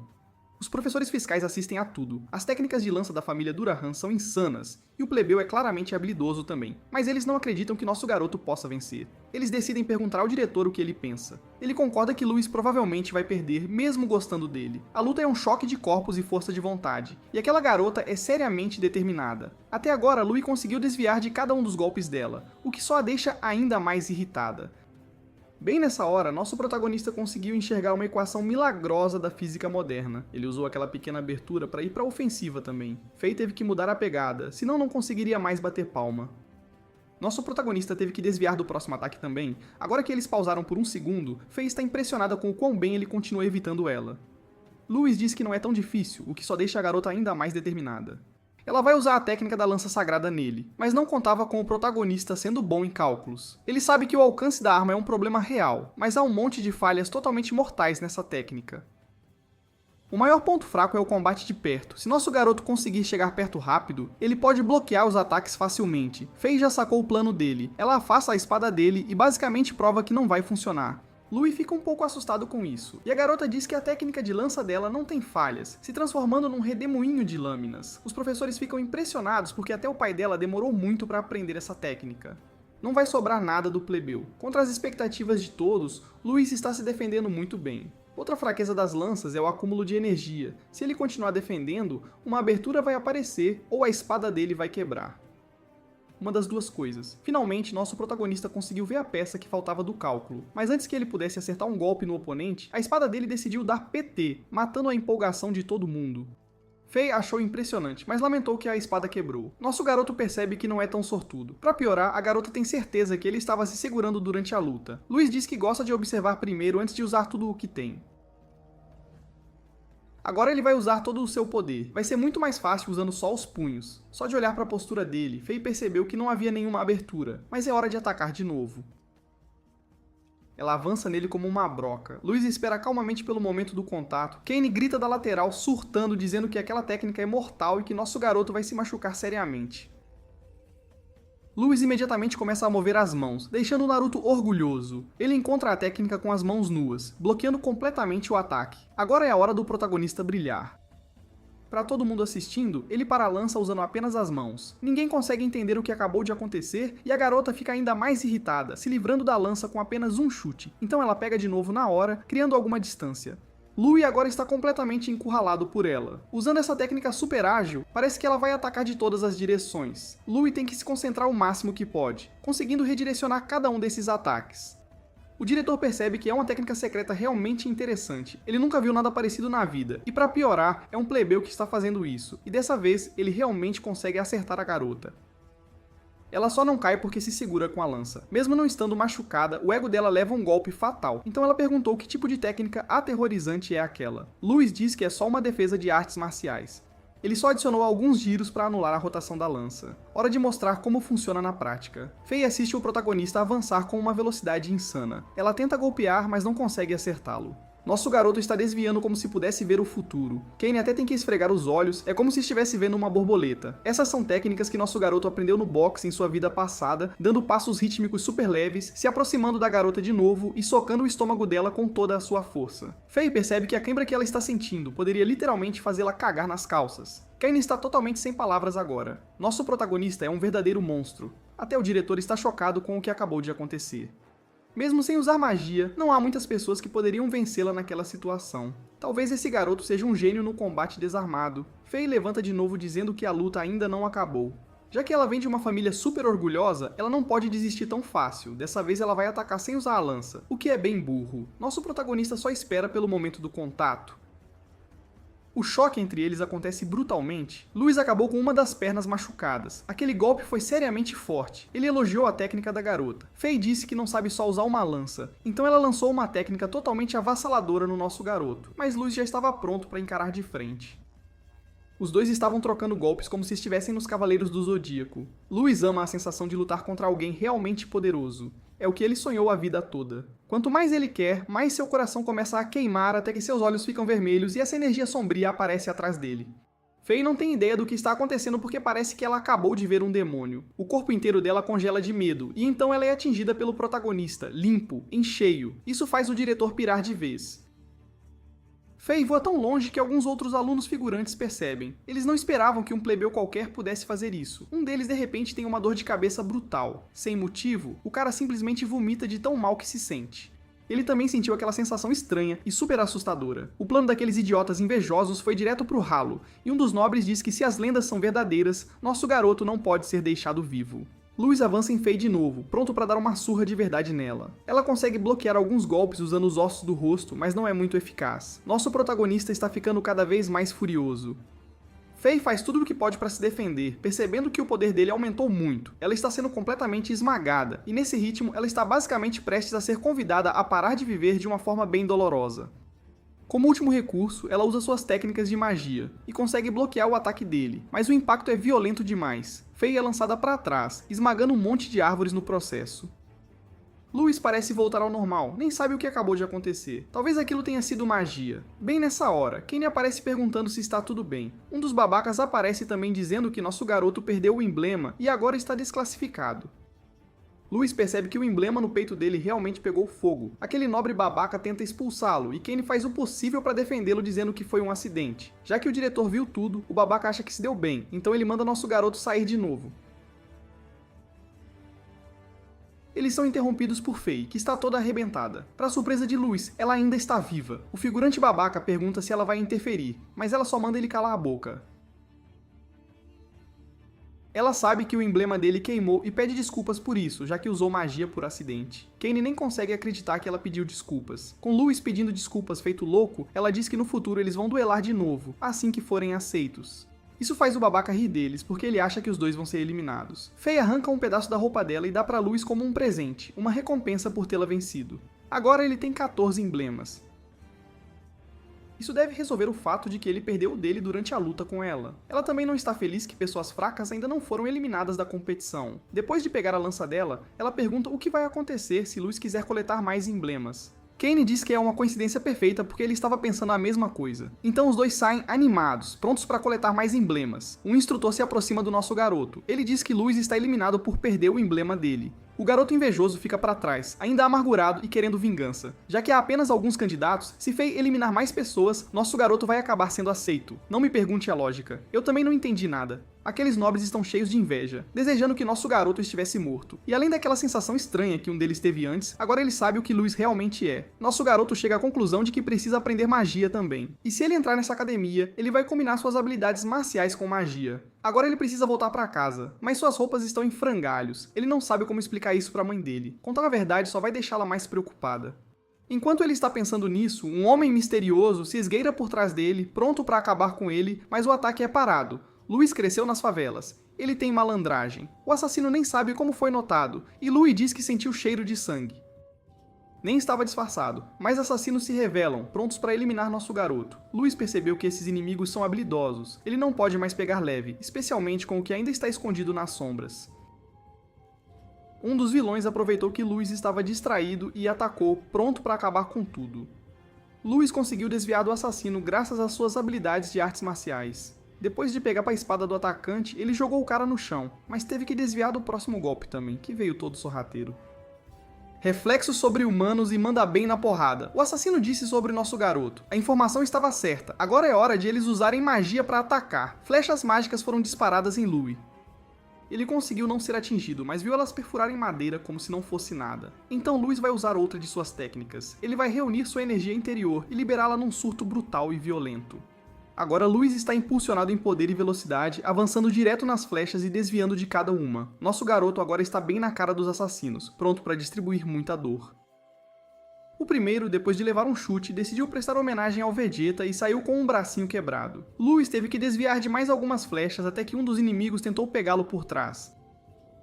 [SPEAKER 1] Os professores fiscais assistem a tudo. As técnicas de lança da família Durahan são insanas, e o plebeu é claramente habilidoso também, mas eles não acreditam que nosso garoto possa vencer. Eles decidem perguntar ao diretor o que ele pensa. Ele concorda que Luis provavelmente vai perder, mesmo gostando dele. A luta é um choque de corpos e força de vontade, e aquela garota é seriamente determinada. Até agora, Luis conseguiu desviar de cada um dos golpes dela, o que só a deixa ainda mais irritada. Bem nessa hora, nosso protagonista conseguiu enxergar uma equação milagrosa da física moderna. Ele usou aquela pequena abertura para ir para a ofensiva também. Faye teve que mudar a pegada, senão não conseguiria mais bater palma. Nosso protagonista teve que desviar do próximo ataque também. Agora que eles pausaram por um segundo, Faye está impressionada com o quão bem ele continua evitando ela. Luis diz que não é tão difícil, o que só deixa a garota ainda mais determinada. Ela vai usar a técnica da lança sagrada nele, mas não contava com o protagonista sendo bom em cálculos. Ele sabe que o alcance da arma é um problema real, mas há um monte de falhas totalmente mortais nessa técnica. O maior ponto fraco é o combate de perto. Se nosso garoto conseguir chegar perto rápido, ele pode bloquear os ataques facilmente. Faye já sacou o plano dele. Ela afasta a espada dele e basicamente prova que não vai funcionar. Louis fica um pouco assustado com isso, e a garota diz que a técnica de lança dela não tem falhas, se transformando num redemoinho de lâminas. Os professores ficam impressionados porque até o pai dela demorou muito para aprender essa técnica. Não vai sobrar nada do plebeu. Contra as expectativas de todos, Luis está se defendendo muito bem. Outra fraqueza das lanças é o acúmulo de energia. Se ele continuar defendendo, uma abertura vai aparecer ou a espada dele vai quebrar. Uma das duas coisas. Finalmente, nosso protagonista conseguiu ver a peça que faltava do cálculo, mas antes que ele pudesse acertar um golpe no oponente, a espada dele decidiu dar PT, matando a empolgação de todo mundo. Faye achou impressionante, mas lamentou que a espada quebrou. Nosso garoto percebe que não é tão sortudo. Pra piorar, a garota tem certeza que ele estava se segurando durante a luta. Luis diz que gosta de observar primeiro antes de usar tudo o que tem. Agora ele vai usar todo o seu poder. Vai ser muito mais fácil usando só os punhos. Só de olhar para a postura dele, Faye percebeu que não havia nenhuma abertura, mas é hora de atacar de novo. Ela avança nele como uma broca. Luis espera calmamente pelo momento do contato. Kane grita da lateral, surtando, dizendo que aquela técnica é mortal e que nosso garoto vai se machucar seriamente. Lewis imediatamente começa a mover as mãos, deixando o Naruto orgulhoso. Ele encontra a técnica com as mãos nuas, bloqueando completamente o ataque. Agora é a hora do protagonista brilhar. Para todo mundo assistindo, ele para a lança usando apenas as mãos. Ninguém consegue entender o que acabou de acontecer e a garota fica ainda mais irritada, se livrando da lança com apenas um chute. Então ela pega de novo na hora, criando alguma distância. Louis agora está completamente encurralado por ela. Usando essa técnica super ágil, parece que ela vai atacar de todas as direções. Louis tem que se concentrar o máximo que pode, conseguindo redirecionar cada um desses ataques. O diretor percebe que é uma técnica secreta realmente interessante. Ele nunca viu nada parecido na vida, e para piorar, é um plebeu que está fazendo isso, e dessa vez ele realmente consegue acertar a garota. Ela só não cai porque se segura com a lança. Mesmo não estando machucada, o ego dela leva um golpe fatal, então ela perguntou que tipo de técnica aterrorizante é aquela. Louis diz que é só uma defesa de artes marciais. Ele só adicionou alguns giros para anular a rotação da lança. Hora de mostrar como funciona na prática. Faye assiste o protagonista avançar com uma velocidade insana. Ela tenta golpear, mas não consegue acertá-lo. Nosso garoto está desviando como se pudesse ver o futuro. Kane até tem que esfregar os olhos, é como se estivesse vendo uma borboleta. Essas são técnicas que nosso garoto aprendeu no boxe em sua vida passada, dando passos rítmicos super leves, se aproximando da garota de novo e socando o estômago dela com toda a sua força. Faye percebe que a cãibra que ela está sentindo poderia literalmente fazê-la cagar nas calças. Kane está totalmente sem palavras agora. Nosso protagonista é um verdadeiro monstro. Até o diretor está chocado com o que acabou de acontecer. Mesmo sem usar magia, não há muitas pessoas que poderiam vencê-la naquela situação. Talvez esse garoto seja um gênio no combate desarmado. Faye levanta de novo dizendo que a luta ainda não acabou. Já que ela vem de uma família super orgulhosa, ela não pode desistir tão fácil. Dessa vez ela vai atacar sem usar a lança, o que é bem burro. Nosso protagonista só espera pelo momento do contato. O choque entre eles acontece brutalmente. Louis acabou com uma das pernas machucadas. Aquele golpe foi seriamente forte. Ele elogiou a técnica da garota. Faye disse que não sabe só usar uma lança, então ela lançou uma técnica totalmente avassaladora no nosso garoto, mas Louis já estava pronto para encarar de frente. Os dois estavam trocando golpes como se estivessem nos Cavaleiros do Zodíaco. Louis ama a sensação de lutar contra alguém realmente poderoso. É o que ele sonhou a vida toda. Quanto mais ele quer, mais seu coração começa a queimar até que seus olhos ficam vermelhos e essa energia sombria aparece atrás dele. Faye não tem ideia do que está acontecendo porque parece que ela acabou de ver um demônio. O corpo inteiro dela congela de medo, e então ela é atingida pelo protagonista, limpo, em cheio. Isso faz o diretor pirar de vez. Faye voa tão longe que alguns outros alunos figurantes percebem. Eles não esperavam que um plebeu qualquer pudesse fazer isso. Um deles de repente tem uma dor de cabeça brutal. Sem motivo, o cara simplesmente vomita de tão mal que se sente. Ele também sentiu aquela sensação estranha e super assustadora. O plano daqueles idiotas invejosos foi direto pro ralo, e um dos nobres diz que se as lendas são verdadeiras, nosso garoto não pode ser deixado vivo. Louis avança em Faye de novo, pronto para dar uma surra de verdade nela. Ela consegue bloquear alguns golpes usando os ossos do rosto, mas não é muito eficaz. Nosso protagonista está ficando cada vez mais furioso. Faye faz tudo o que pode para se defender, percebendo que o poder dele aumentou muito. Ela está sendo completamente esmagada, e nesse ritmo ela está basicamente prestes a ser convidada a parar de viver de uma forma bem dolorosa. Como último recurso, ela usa suas técnicas de magia, e consegue bloquear o ataque dele, mas o impacto é violento demais. Faye é lançada para trás, esmagando um monte de árvores no processo. Louis parece voltar ao normal, nem sabe o que acabou de acontecer. Talvez aquilo tenha sido magia. Bem nessa hora, Kane aparece perguntando se está tudo bem. Um dos babacas aparece também dizendo que nosso garoto perdeu o emblema e agora está desclassificado. Louis percebe que o emblema no peito dele realmente pegou fogo. Aquele nobre babaca tenta expulsá-lo, e Kane faz o possível para defendê-lo dizendo que foi um acidente. Já que o diretor viu tudo, o babaca acha que se deu bem, então ele manda nosso garoto sair de novo. Eles são interrompidos por Faye, que está toda arrebentada. Para surpresa de Louis, ela ainda está viva. O figurante babaca pergunta se ela vai interferir, mas ela só manda ele calar a boca. Ela sabe que o emblema dele queimou e pede desculpas por isso, já que usou magia por acidente. Kane nem consegue acreditar que ela pediu desculpas. Com Louis pedindo desculpas feito louco, ela diz que no futuro eles vão duelar de novo, assim que forem aceitos. Isso faz o babaca rir deles, porque ele acha que os dois vão ser eliminados. Faye arranca um pedaço da roupa dela e dá pra Louis como um presente, uma recompensa por tê-la vencido. Agora ele tem 14 emblemas. Isso deve resolver o fato de que ele perdeu o dele durante a luta com ela. Ela também não está feliz que pessoas fracas ainda não foram eliminadas da competição. Depois de pegar a lança dela, ela pergunta o que vai acontecer se Louis quiser coletar mais emblemas. Kane diz que é uma coincidência perfeita porque ele estava pensando a mesma coisa. Então os dois saem animados, prontos para coletar mais emblemas. O instrutor se aproxima do nosso garoto. Ele diz que Louis está eliminado por perder o emblema dele. O garoto invejoso fica para trás, ainda amargurado e querendo vingança. Já que há apenas alguns candidatos, se Fei eliminar mais pessoas, nosso garoto vai acabar sendo aceito. Não me pergunte a lógica. Eu também não entendi nada. Aqueles nobres estão cheios de inveja, desejando que nosso garoto estivesse morto. E além daquela sensação estranha que um deles teve antes, agora ele sabe o que Louis realmente é. Nosso garoto chega à conclusão de que precisa aprender magia também. E se ele entrar nessa academia, ele vai combinar suas habilidades marciais com magia. Agora ele precisa voltar para casa, mas suas roupas estão em frangalhos. Ele não sabe como explicar isso para a mãe dele. Contar a verdade só vai deixá-la mais preocupada. Enquanto ele está pensando nisso, um homem misterioso se esgueira por trás dele, pronto para acabar com ele, mas o ataque é parado. Louis cresceu nas favelas. Ele tem malandragem. O assassino nem sabe como foi notado, e Louis diz que sentiu cheiro de sangue. Nem estava disfarçado, mas assassinos se revelam, prontos para eliminar nosso garoto. Louis percebeu que esses inimigos são habilidosos. Ele não pode mais pegar leve, especialmente com o que ainda está escondido nas sombras. Um dos vilões aproveitou que Louis estava distraído e atacou, pronto para acabar com tudo. Louis conseguiu desviar do assassino graças às suas habilidades de artes marciais. Depois de pegar a espada do atacante, ele jogou o cara no chão, mas teve que desviar do próximo golpe também, que veio todo sorrateiro. Reflexos sobre-humanos e manda bem na porrada. O assassino disse sobre nosso garoto. A informação estava certa, agora é hora de eles usarem magia para atacar. Flechas mágicas foram disparadas em Louis. Ele conseguiu não ser atingido, mas viu elas perfurarem madeira como se não fosse nada. Então Louis vai usar outra de suas técnicas. Ele vai reunir sua energia interior e liberá-la num surto brutal e violento. Agora Louis está impulsionado em poder e velocidade, avançando direto nas flechas e desviando de cada uma. Nosso garoto agora está bem na cara dos assassinos, pronto para distribuir muita dor. O primeiro, depois de levar um chute, decidiu prestar homenagem ao Vegeta e saiu com um bracinho quebrado. Louis teve que desviar de mais algumas flechas até que um dos inimigos tentou pegá-lo por trás.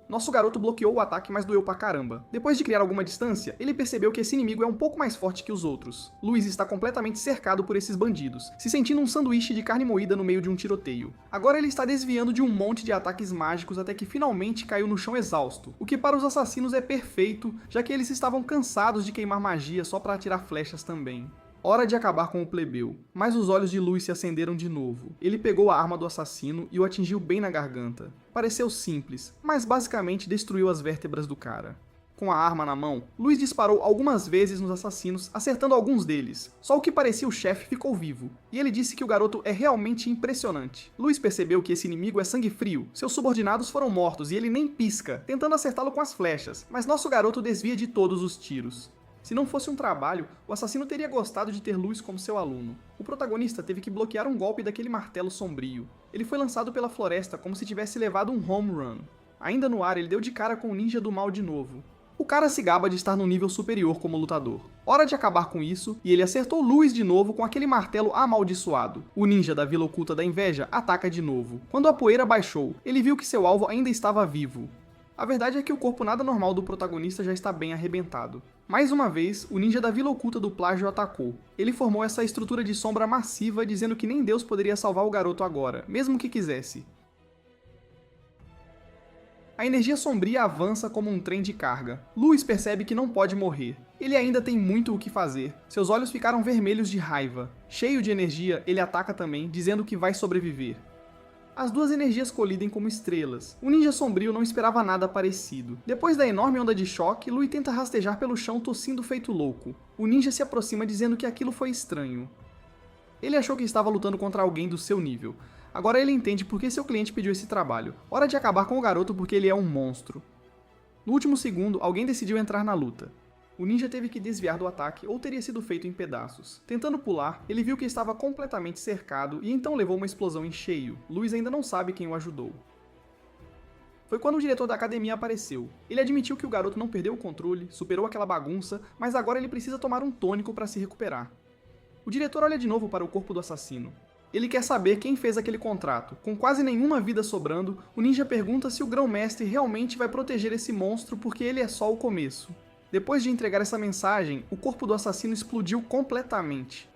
[SPEAKER 1] Nosso garoto bloqueou o ataque, mas doeu pra caramba. Depois de criar alguma distância, ele percebeu que esse inimigo é um pouco mais forte que os outros. Louis está completamente cercado por esses bandidos, se sentindo um sanduíche de carne moída no meio de um tiroteio. Agora ele está desviando de um monte de ataques mágicos até que finalmente caiu no chão exausto, o que para os assassinos é perfeito, já que eles estavam cansados de queimar magia só para atirar flechas também. Hora de acabar com o plebeu, mas os olhos de Louis se acenderam de novo. Ele pegou a arma do assassino e o atingiu bem na garganta. Pareceu simples, mas basicamente destruiu as vértebras do cara. Com a arma na mão, Louis disparou algumas vezes nos assassinos, acertando alguns deles. Só o que parecia o chefe ficou vivo, e ele disse que o garoto é realmente impressionante. Louis percebeu que esse inimigo é sangue frio, seus subordinados foram mortos e ele nem pisca, tentando acertá-lo com as flechas, mas nosso garoto desvia de todos os tiros. Se não fosse um trabalho, o assassino teria gostado de ter Louis como seu aluno. O protagonista teve que bloquear um golpe daquele martelo sombrio. Ele foi lançado pela floresta como se tivesse levado um home run. Ainda no ar, ele deu de cara com o ninja do mal de novo. O cara se gaba de estar num nível superior como lutador. Hora de acabar com isso, e ele acertou Louis de novo com aquele martelo amaldiçoado. O ninja da Vila Oculta da Inveja ataca de novo. Quando a poeira baixou, ele viu que seu alvo ainda estava vivo. A verdade é que o corpo nada normal do protagonista já está bem arrebentado. Mais uma vez, o ninja da Vila Oculta do Plágio atacou. Ele formou essa estrutura de sombra massiva, dizendo que nem Deus poderia salvar o garoto agora, mesmo que quisesse. A energia sombria avança como um trem de carga. Louis percebe que não pode morrer. Ele ainda tem muito o que fazer. Seus olhos ficaram vermelhos de raiva. Cheio de energia, ele ataca também, dizendo que vai sobreviver. As duas energias colidem como estrelas. O ninja sombrio não esperava nada parecido. Depois da enorme onda de choque, Louis tenta rastejar pelo chão tossindo feito louco. O ninja se aproxima dizendo que aquilo foi estranho. Ele achou que estava lutando contra alguém do seu nível. Agora ele entende por que seu cliente pediu esse trabalho. Hora de acabar com o garoto porque ele é um monstro. No último segundo, alguém decidiu entrar na luta. O ninja teve que desviar do ataque ou teria sido feito em pedaços. Tentando pular, ele viu que estava completamente cercado e então levou uma explosão em cheio. Louis ainda não sabe quem o ajudou. Foi quando o diretor da academia apareceu. Ele admitiu que o garoto não perdeu o controle, superou aquela bagunça, mas agora ele precisa tomar um tônico para se recuperar. O diretor olha de novo para o corpo do assassino. Ele quer saber quem fez aquele contrato. Com quase nenhuma vida sobrando, o ninja pergunta se o grão-mestre realmente vai proteger esse monstro porque ele é só o começo. Depois de entregar essa mensagem, o corpo do assassino explodiu completamente.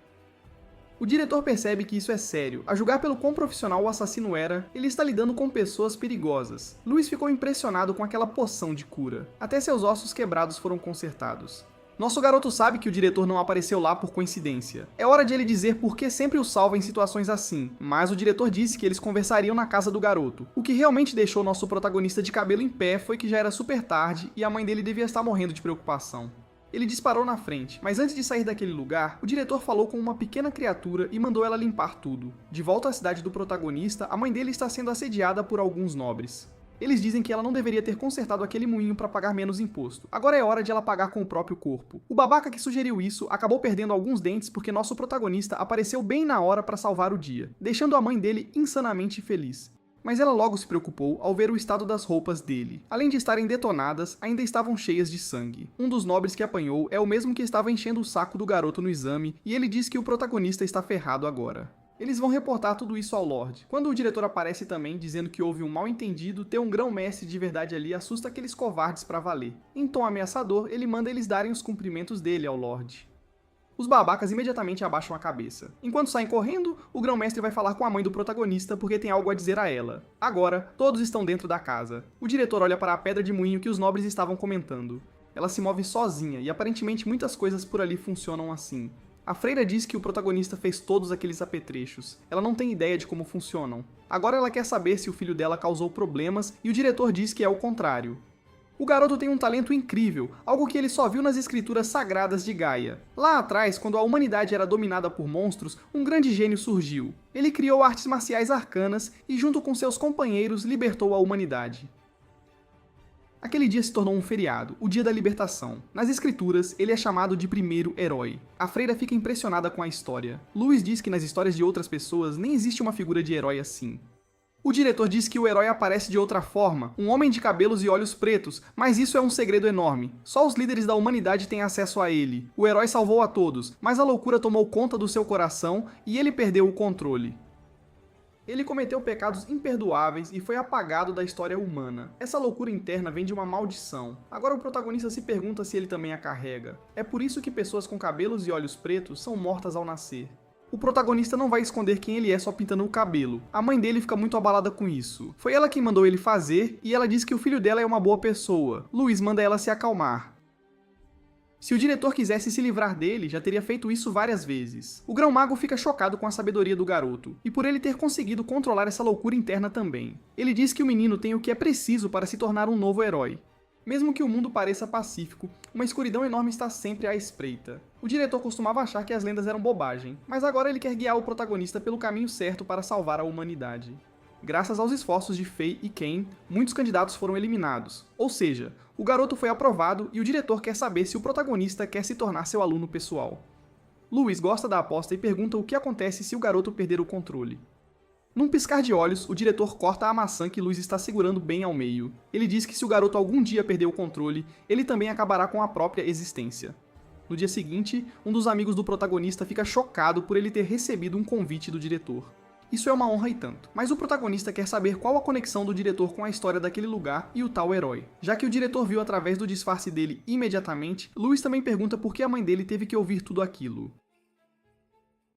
[SPEAKER 1] O diretor percebe que isso é sério. A julgar pelo quão profissional o assassino era, ele está lidando com pessoas perigosas. Louis ficou impressionado com aquela poção de cura. Até seus ossos quebrados foram consertados. Nosso garoto sabe que o diretor não apareceu lá por coincidência. É hora de ele dizer por que sempre o salva em situações assim, mas o diretor disse que eles conversariam na casa do garoto. O que realmente deixou nosso protagonista de cabelo em pé foi que já era super tarde e a mãe dele devia estar morrendo de preocupação. Ele disparou na frente, mas antes de sair daquele lugar, o diretor falou com uma pequena criatura e mandou ela limpar tudo. De volta à cidade do protagonista, a mãe dele está sendo assediada por alguns nobres. Eles dizem que ela não deveria ter consertado aquele moinho para pagar menos imposto. Agora é hora de ela pagar com o próprio corpo. O babaca que sugeriu isso acabou perdendo alguns dentes porque nosso protagonista apareceu bem na hora para salvar o dia, deixando a mãe dele insanamente feliz. Mas ela logo se preocupou ao ver o estado das roupas dele. Além de estarem detonadas, ainda estavam cheias de sangue. Um dos nobres que apanhou é o mesmo que estava enchendo o saco do garoto no exame, e ele diz que o protagonista está ferrado agora. Eles vão reportar tudo isso ao Lorde. Quando o diretor aparece também, dizendo que houve um mal-entendido, ter um grão-mestre de verdade ali assusta aqueles covardes pra valer. Em tom ameaçador, ele manda eles darem os cumprimentos dele ao Lorde. Os babacas imediatamente abaixam a cabeça. Enquanto saem correndo, o grão-mestre vai falar com a mãe do protagonista porque tem algo a dizer a ela. Agora, todos estão dentro da casa. O diretor olha para a pedra de moinho que os nobres estavam comentando. Ela se move sozinha e aparentemente muitas coisas por ali funcionam assim. A freira diz que o protagonista fez todos aqueles apetrechos. Ela não tem ideia de como funcionam. Agora ela quer saber se o filho dela causou problemas e o diretor diz que é o contrário. O garoto tem um talento incrível, algo que ele só viu nas escrituras sagradas de Gaia. Lá atrás, quando a humanidade era dominada por monstros, um grande gênio surgiu. Ele criou artes marciais arcanas e, junto com seus companheiros, libertou a humanidade. Aquele dia se tornou um feriado, o dia da libertação. Nas escrituras, ele é chamado de primeiro herói. A freira fica impressionada com a história. Louis diz que nas histórias de outras pessoas nem existe uma figura de herói assim. O diretor diz que o herói aparece de outra forma, um homem de cabelos e olhos pretos, mas isso é um segredo enorme. Só os líderes da humanidade têm acesso a ele. O herói salvou a todos, mas a loucura tomou conta do seu coração e ele perdeu o controle. Ele cometeu pecados imperdoáveis e foi apagado da história humana. Essa loucura interna vem de uma maldição. Agora o protagonista se pergunta se ele também a carrega. É por isso que pessoas com cabelos e olhos pretos são mortas ao nascer. O protagonista não vai esconder quem ele é só pintando o cabelo. A mãe dele fica muito abalada com isso. Foi ela quem mandou ele fazer e ela diz que o filho dela é uma boa pessoa. Louis manda ela se acalmar. Se o diretor quisesse se livrar dele, já teria feito isso várias vezes. O grão-mago fica chocado com a sabedoria do garoto, e por ele ter conseguido controlar essa loucura interna também. Ele diz que o menino tem o que é preciso para se tornar um novo herói. Mesmo que o mundo pareça pacífico, uma escuridão enorme está sempre à espreita. O diretor costumava achar que as lendas eram bobagem, mas agora ele quer guiar o protagonista pelo caminho certo para salvar a humanidade. Graças aos esforços de Faye e Ken, muitos candidatos foram eliminados. Ou seja, o garoto foi aprovado e o diretor quer saber se o protagonista quer se tornar seu aluno pessoal. Louis gosta da aposta e pergunta o que acontece se o garoto perder o controle. Num piscar de olhos, o diretor corta a maçã que Louis está segurando bem ao meio. Ele diz que se o garoto algum dia perder o controle, ele também acabará com a própria existência. No dia seguinte, um dos amigos do protagonista fica chocado por ele ter recebido um convite do diretor. Isso é uma honra e tanto, mas o protagonista quer saber qual a conexão do diretor com a história daquele lugar e o tal herói. Já que o diretor viu através do disfarce dele imediatamente, Louis também pergunta por que a mãe dele teve que ouvir tudo aquilo.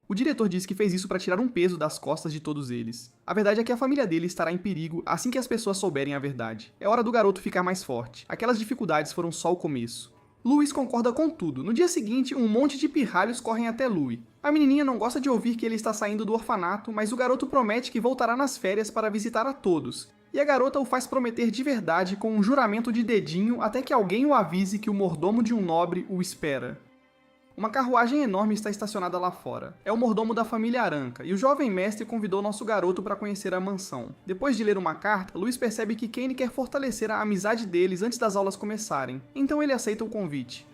[SPEAKER 1] O diretor diz que fez isso para tirar um peso das costas de todos eles. A verdade é que a família dele estará em perigo assim que as pessoas souberem a verdade. É hora do garoto ficar mais forte. Aquelas dificuldades foram só o começo. Louis concorda com tudo. No dia seguinte, um monte de pirralhos correm até Louis. A menininha não gosta de ouvir que ele está saindo do orfanato, mas o garoto promete que voltará nas férias para visitar a todos. E a garota o faz prometer de verdade com um juramento de dedinho até que alguém o avise que o mordomo de um nobre o espera. Uma carruagem enorme está estacionada lá fora. É o mordomo da família Aranca, e o jovem mestre convidou nosso garoto para conhecer a mansão. Depois de ler uma carta, Louis percebe que Kane quer fortalecer a amizade deles antes das aulas começarem, então ele aceita o convite.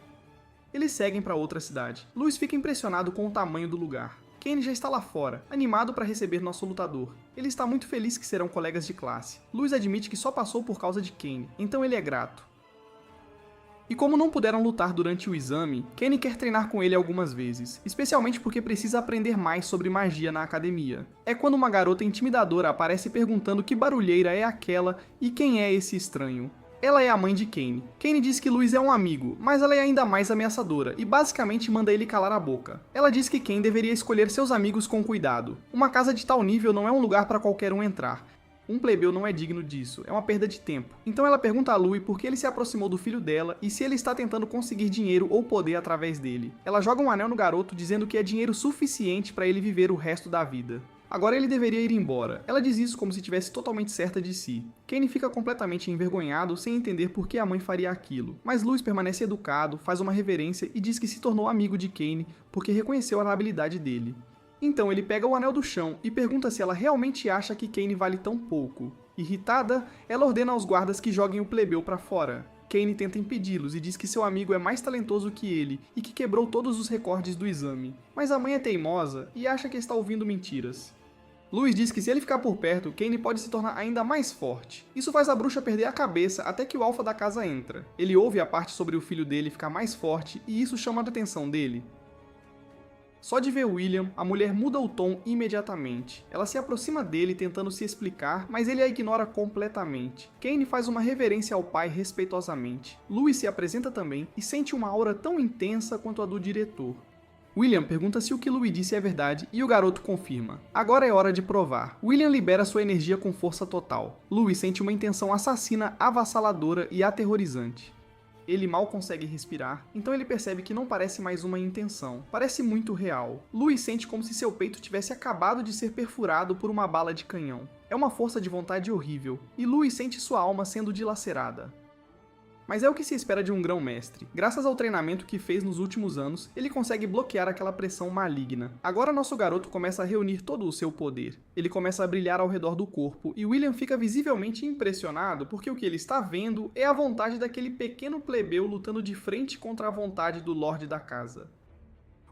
[SPEAKER 1] Eles seguem para outra cidade. Louis fica impressionado com o tamanho do lugar. Kane já está lá fora, animado para receber nosso lutador. Ele está muito feliz que serão colegas de classe. Louis admite que só passou por causa de Kane, então ele é grato. E como não puderam lutar durante o exame, Kenny quer treinar com ele algumas vezes, especialmente porque precisa aprender mais sobre magia na academia. É quando uma garota intimidadora aparece perguntando que barulheira é aquela e quem é esse estranho. Ela é a mãe de Kane. Kane diz que Louis é um amigo, mas ela é ainda mais ameaçadora e basicamente manda ele calar a boca. Ela diz que Kane deveria escolher seus amigos com cuidado. Uma casa de tal nível não é um lugar para qualquer um entrar. Um plebeu não é digno disso, é uma perda de tempo. Então ela pergunta a Louie por que ele se aproximou do filho dela e se ele está tentando conseguir dinheiro ou poder através dele. Ela joga um anel no garoto dizendo que é dinheiro suficiente para ele viver o resto da vida. Agora ele deveria ir embora. Ela diz isso como se estivesse totalmente certa de si. Kane fica completamente envergonhado, sem entender por que a mãe faria aquilo. Mas Louis permanece educado, faz uma reverência e diz que se tornou amigo de Kane porque reconheceu a habilidade dele. Então ele pega o anel do chão e pergunta se ela realmente acha que Kane vale tão pouco. Irritada, ela ordena aos guardas que joguem o plebeu para fora. Kane tenta impedi-los e diz que seu amigo é mais talentoso que ele e que quebrou todos os recordes do exame. Mas a mãe é teimosa e acha que está ouvindo mentiras. Louis diz que se ele ficar por perto, Kane pode se tornar ainda mais forte. Isso faz a bruxa perder a cabeça até que o alfa da casa entra. Ele ouve a parte sobre o filho dele ficar mais forte e isso chama a atenção dele. Só de ver William, a mulher muda o tom imediatamente. Ela se aproxima dele tentando se explicar, mas ele a ignora completamente. Kane faz uma reverência ao pai respeitosamente. Louis se apresenta também e sente uma aura tão intensa quanto a do diretor. William pergunta se o que Louis disse é verdade e o garoto confirma. Agora é hora de provar. William libera sua energia com força total. Louis sente uma intenção assassina avassaladora e aterrorizante. Ele mal consegue respirar, então ele percebe que não parece mais uma intenção, parece muito real. Louis sente como se seu peito tivesse acabado de ser perfurado por uma bala de canhão. É uma força de vontade horrível, e Louis sente sua alma sendo dilacerada. Mas é o que se espera de um grão-mestre. Graças ao treinamento que fez nos últimos anos, ele consegue bloquear aquela pressão maligna. Agora nosso garoto começa a reunir todo o seu poder. Ele começa a brilhar ao redor do corpo, e William fica visivelmente impressionado porque o que ele está vendo é a vontade daquele pequeno plebeu lutando de frente contra a vontade do Lorde da casa.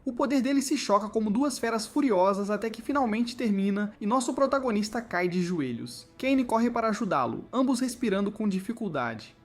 [SPEAKER 1] O poder dele se choca como duas feras furiosas até que finalmente termina e nosso protagonista cai de joelhos. Kane corre para ajudá-lo, ambos respirando com dificuldade.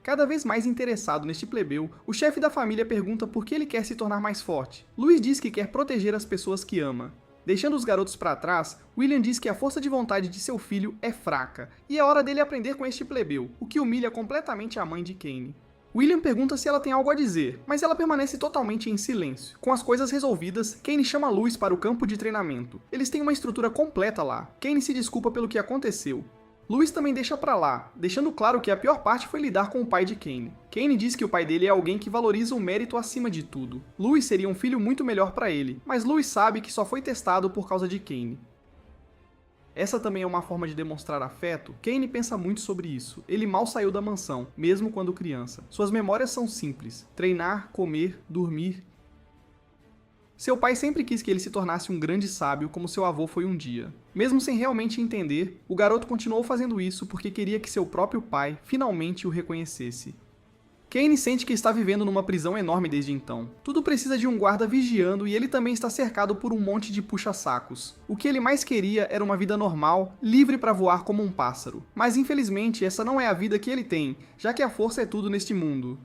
[SPEAKER 1] Cada vez mais interessado neste plebeu, o chefe da família pergunta por que ele quer se tornar mais forte. Louis diz que quer proteger as pessoas que ama. Deixando os garotos para trás, William diz que a força de vontade de seu filho é fraca, e é hora dele aprender com este plebeu, o que humilha completamente a mãe de Kane. William pergunta se ela tem algo a dizer, mas ela permanece totalmente em silêncio. Com as coisas resolvidas, Kane chama Louis para o campo de treinamento. Eles têm uma estrutura completa lá. Kane se desculpa pelo que aconteceu. Louis também deixa pra lá, deixando claro que a pior parte foi lidar com o pai de Kane. Kane diz que o pai dele é alguém que valoriza o mérito acima de tudo. Louis seria um filho muito melhor pra ele, mas Louis sabe que só foi testado por causa de Kane. Essa também é uma forma de demonstrar afeto? Kane pensa muito sobre isso. Ele mal saiu da mansão, mesmo quando criança. Suas memórias são simples: treinar, comer, dormir. Seu pai sempre quis que ele se tornasse um grande sábio como seu avô foi um dia. Mesmo sem realmente entender, o garoto continuou fazendo isso porque queria que seu próprio pai finalmente o reconhecesse. Kane sente que está vivendo numa prisão enorme desde então. Tudo precisa de um guarda vigiando e ele também está cercado por um monte de puxa-sacos. O que ele mais queria era uma vida normal, livre para voar como um pássaro. Mas infelizmente essa não é a vida que ele tem, já que a força é tudo neste mundo.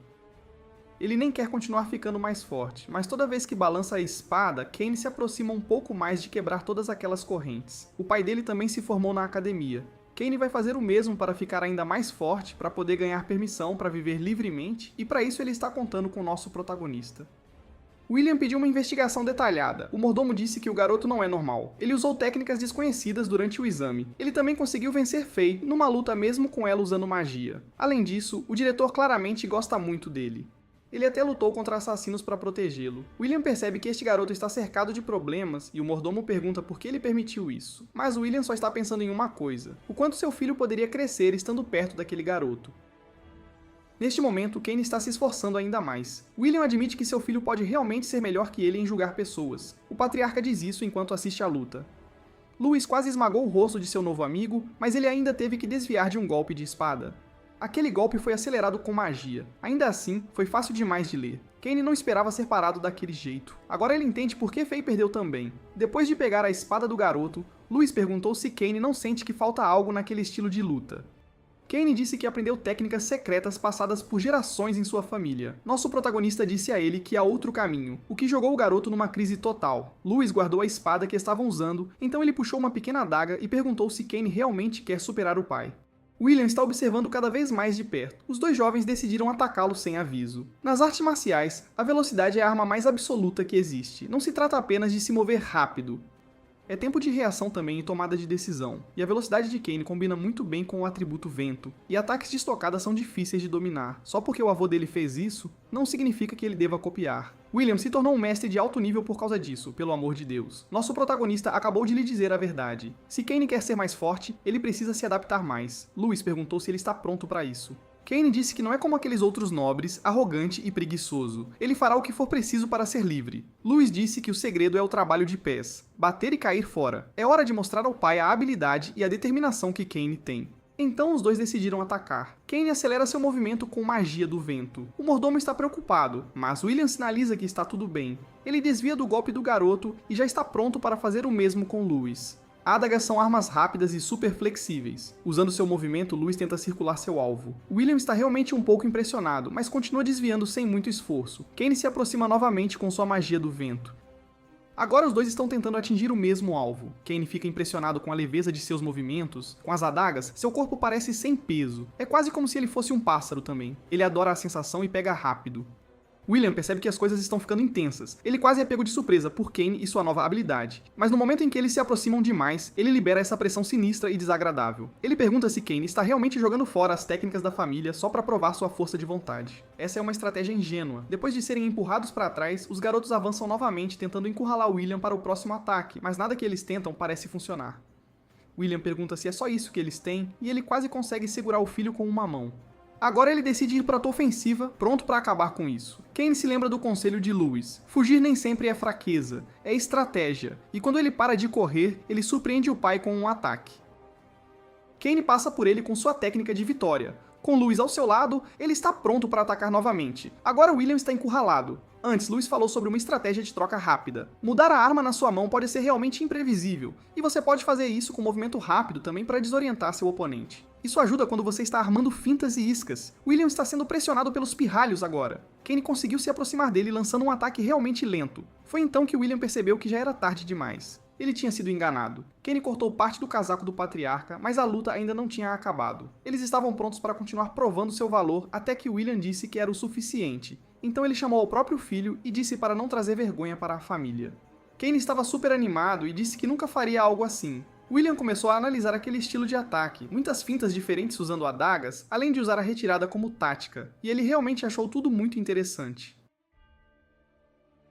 [SPEAKER 1] Ele nem quer continuar ficando mais forte, mas toda vez que balança a espada, Kane se aproxima um pouco mais de quebrar todas aquelas correntes. O pai dele também se formou na academia. Kane vai fazer o mesmo para ficar ainda mais forte, para poder ganhar permissão para viver livremente, e para isso ele está contando com o nosso protagonista. William pediu uma investigação detalhada. O mordomo disse que o garoto não é normal. Ele usou técnicas desconhecidas durante o exame. Ele também conseguiu vencer Faye numa luta mesmo com ela usando magia. Além disso, o diretor claramente gosta muito dele. Ele até lutou contra assassinos para protegê-lo. William percebe que este garoto está cercado de problemas e o mordomo pergunta por que ele permitiu isso. Mas William só está pensando em uma coisa: o quanto seu filho poderia crescer estando perto daquele garoto. Neste momento, Kane está se esforçando ainda mais. William admite que seu filho pode realmente ser melhor que ele em julgar pessoas. O patriarca diz isso enquanto assiste à luta. Louis quase esmagou o rosto de seu novo amigo, mas ele ainda teve que desviar de um golpe de espada. Aquele golpe foi acelerado com magia. Ainda assim, foi fácil demais de ler. Kane não esperava ser parado daquele jeito. Agora ele entende por que Faye perdeu também. Depois de pegar a espada do garoto, Louis perguntou se Kane não sente que falta algo naquele estilo de luta. Kane disse que aprendeu técnicas secretas passadas por gerações em sua família. Nosso protagonista disse a ele que há outro caminho, o que jogou o garoto numa crise total. Louis guardou a espada que estavam usando, então ele puxou uma pequena adaga e perguntou se Kane realmente quer superar o pai. William está observando cada vez mais de perto. Os dois jovens decidiram atacá-lo sem aviso. Nas artes marciais, a velocidade é a arma mais absoluta que existe. Não se trata apenas de se mover rápido. É tempo de reação também e tomada de decisão, e a velocidade de Kane combina muito bem com o atributo vento, e ataques de estocada são difíceis de dominar. Só porque o avô dele fez isso, não significa que ele deva copiar. William se tornou um mestre de alto nível por causa disso, pelo amor de Deus. Nosso protagonista acabou de lhe dizer a verdade. Se Kane quer ser mais forte, ele precisa se adaptar mais. Louis perguntou se ele está pronto para isso. Kane disse que não é como aqueles outros nobres, arrogante e preguiçoso. Ele fará o que for preciso para ser livre. Louis disse que o segredo é o trabalho de pés. Bater e cair fora. É hora de mostrar ao pai a habilidade e a determinação que Kane tem. Então os dois decidiram atacar. Kane acelera seu movimento com magia do vento. O mordomo está preocupado, mas William sinaliza que está tudo bem. Ele desvia do golpe do garoto e já está pronto para fazer o mesmo com Louis. Adagas são armas rápidas e super flexíveis. Usando seu movimento, Louis tenta circular seu alvo. William está realmente um pouco impressionado, mas continua desviando sem muito esforço. Kane se aproxima novamente com sua magia do vento. Agora os dois estão tentando atingir o mesmo alvo. Kane fica impressionado com a leveza de seus movimentos. Com as adagas, seu corpo parece sem peso. É quase como se ele fosse um pássaro também. Ele adora a sensação e pega rápido. William percebe que as coisas estão ficando intensas. Ele quase é pego de surpresa por Kane e sua nova habilidade. Mas no momento em que eles se aproximam demais, ele libera essa pressão sinistra e desagradável. Ele pergunta se Kane está realmente jogando fora as técnicas da família só para provar sua força de vontade. Essa é uma estratégia ingênua. Depois de serem empurrados para trás, os garotos avançam novamente tentando encurralar William para o próximo ataque, mas nada que eles tentam parece funcionar. William pergunta se é só isso que eles têm, e ele quase consegue segurar o filho com uma mão. Agora ele decide ir para a ofensiva, pronto para acabar com isso. Kane se lembra do conselho de Louis. Fugir nem sempre é fraqueza, é estratégia. E quando ele para de correr, ele surpreende o pai com um ataque. Kane passa por ele com sua técnica de vitória. Com Louis ao seu lado, ele está pronto para atacar novamente. Agora William está encurralado. Antes, Louis falou sobre uma estratégia de troca rápida. Mudar a arma na sua mão pode ser realmente imprevisível, e você pode fazer isso com um movimento rápido também para desorientar seu oponente. Isso ajuda quando você está armando fintas e iscas. William está sendo pressionado pelos pirralhos agora. Kane conseguiu se aproximar dele lançando um ataque realmente lento. Foi então que William percebeu que já era tarde demais. Ele tinha sido enganado. Kane cortou parte do casaco do patriarca, mas a luta ainda não tinha acabado. Eles estavam prontos para continuar provando seu valor até que William disse que era o suficiente. Então ele chamou ao próprio filho e disse para não trazer vergonha para a família. Kane estava super animado e disse que nunca faria algo assim. William começou a analisar aquele estilo de ataque, muitas fintas diferentes usando adagas, além de usar a retirada como tática, e ele realmente achou tudo muito interessante.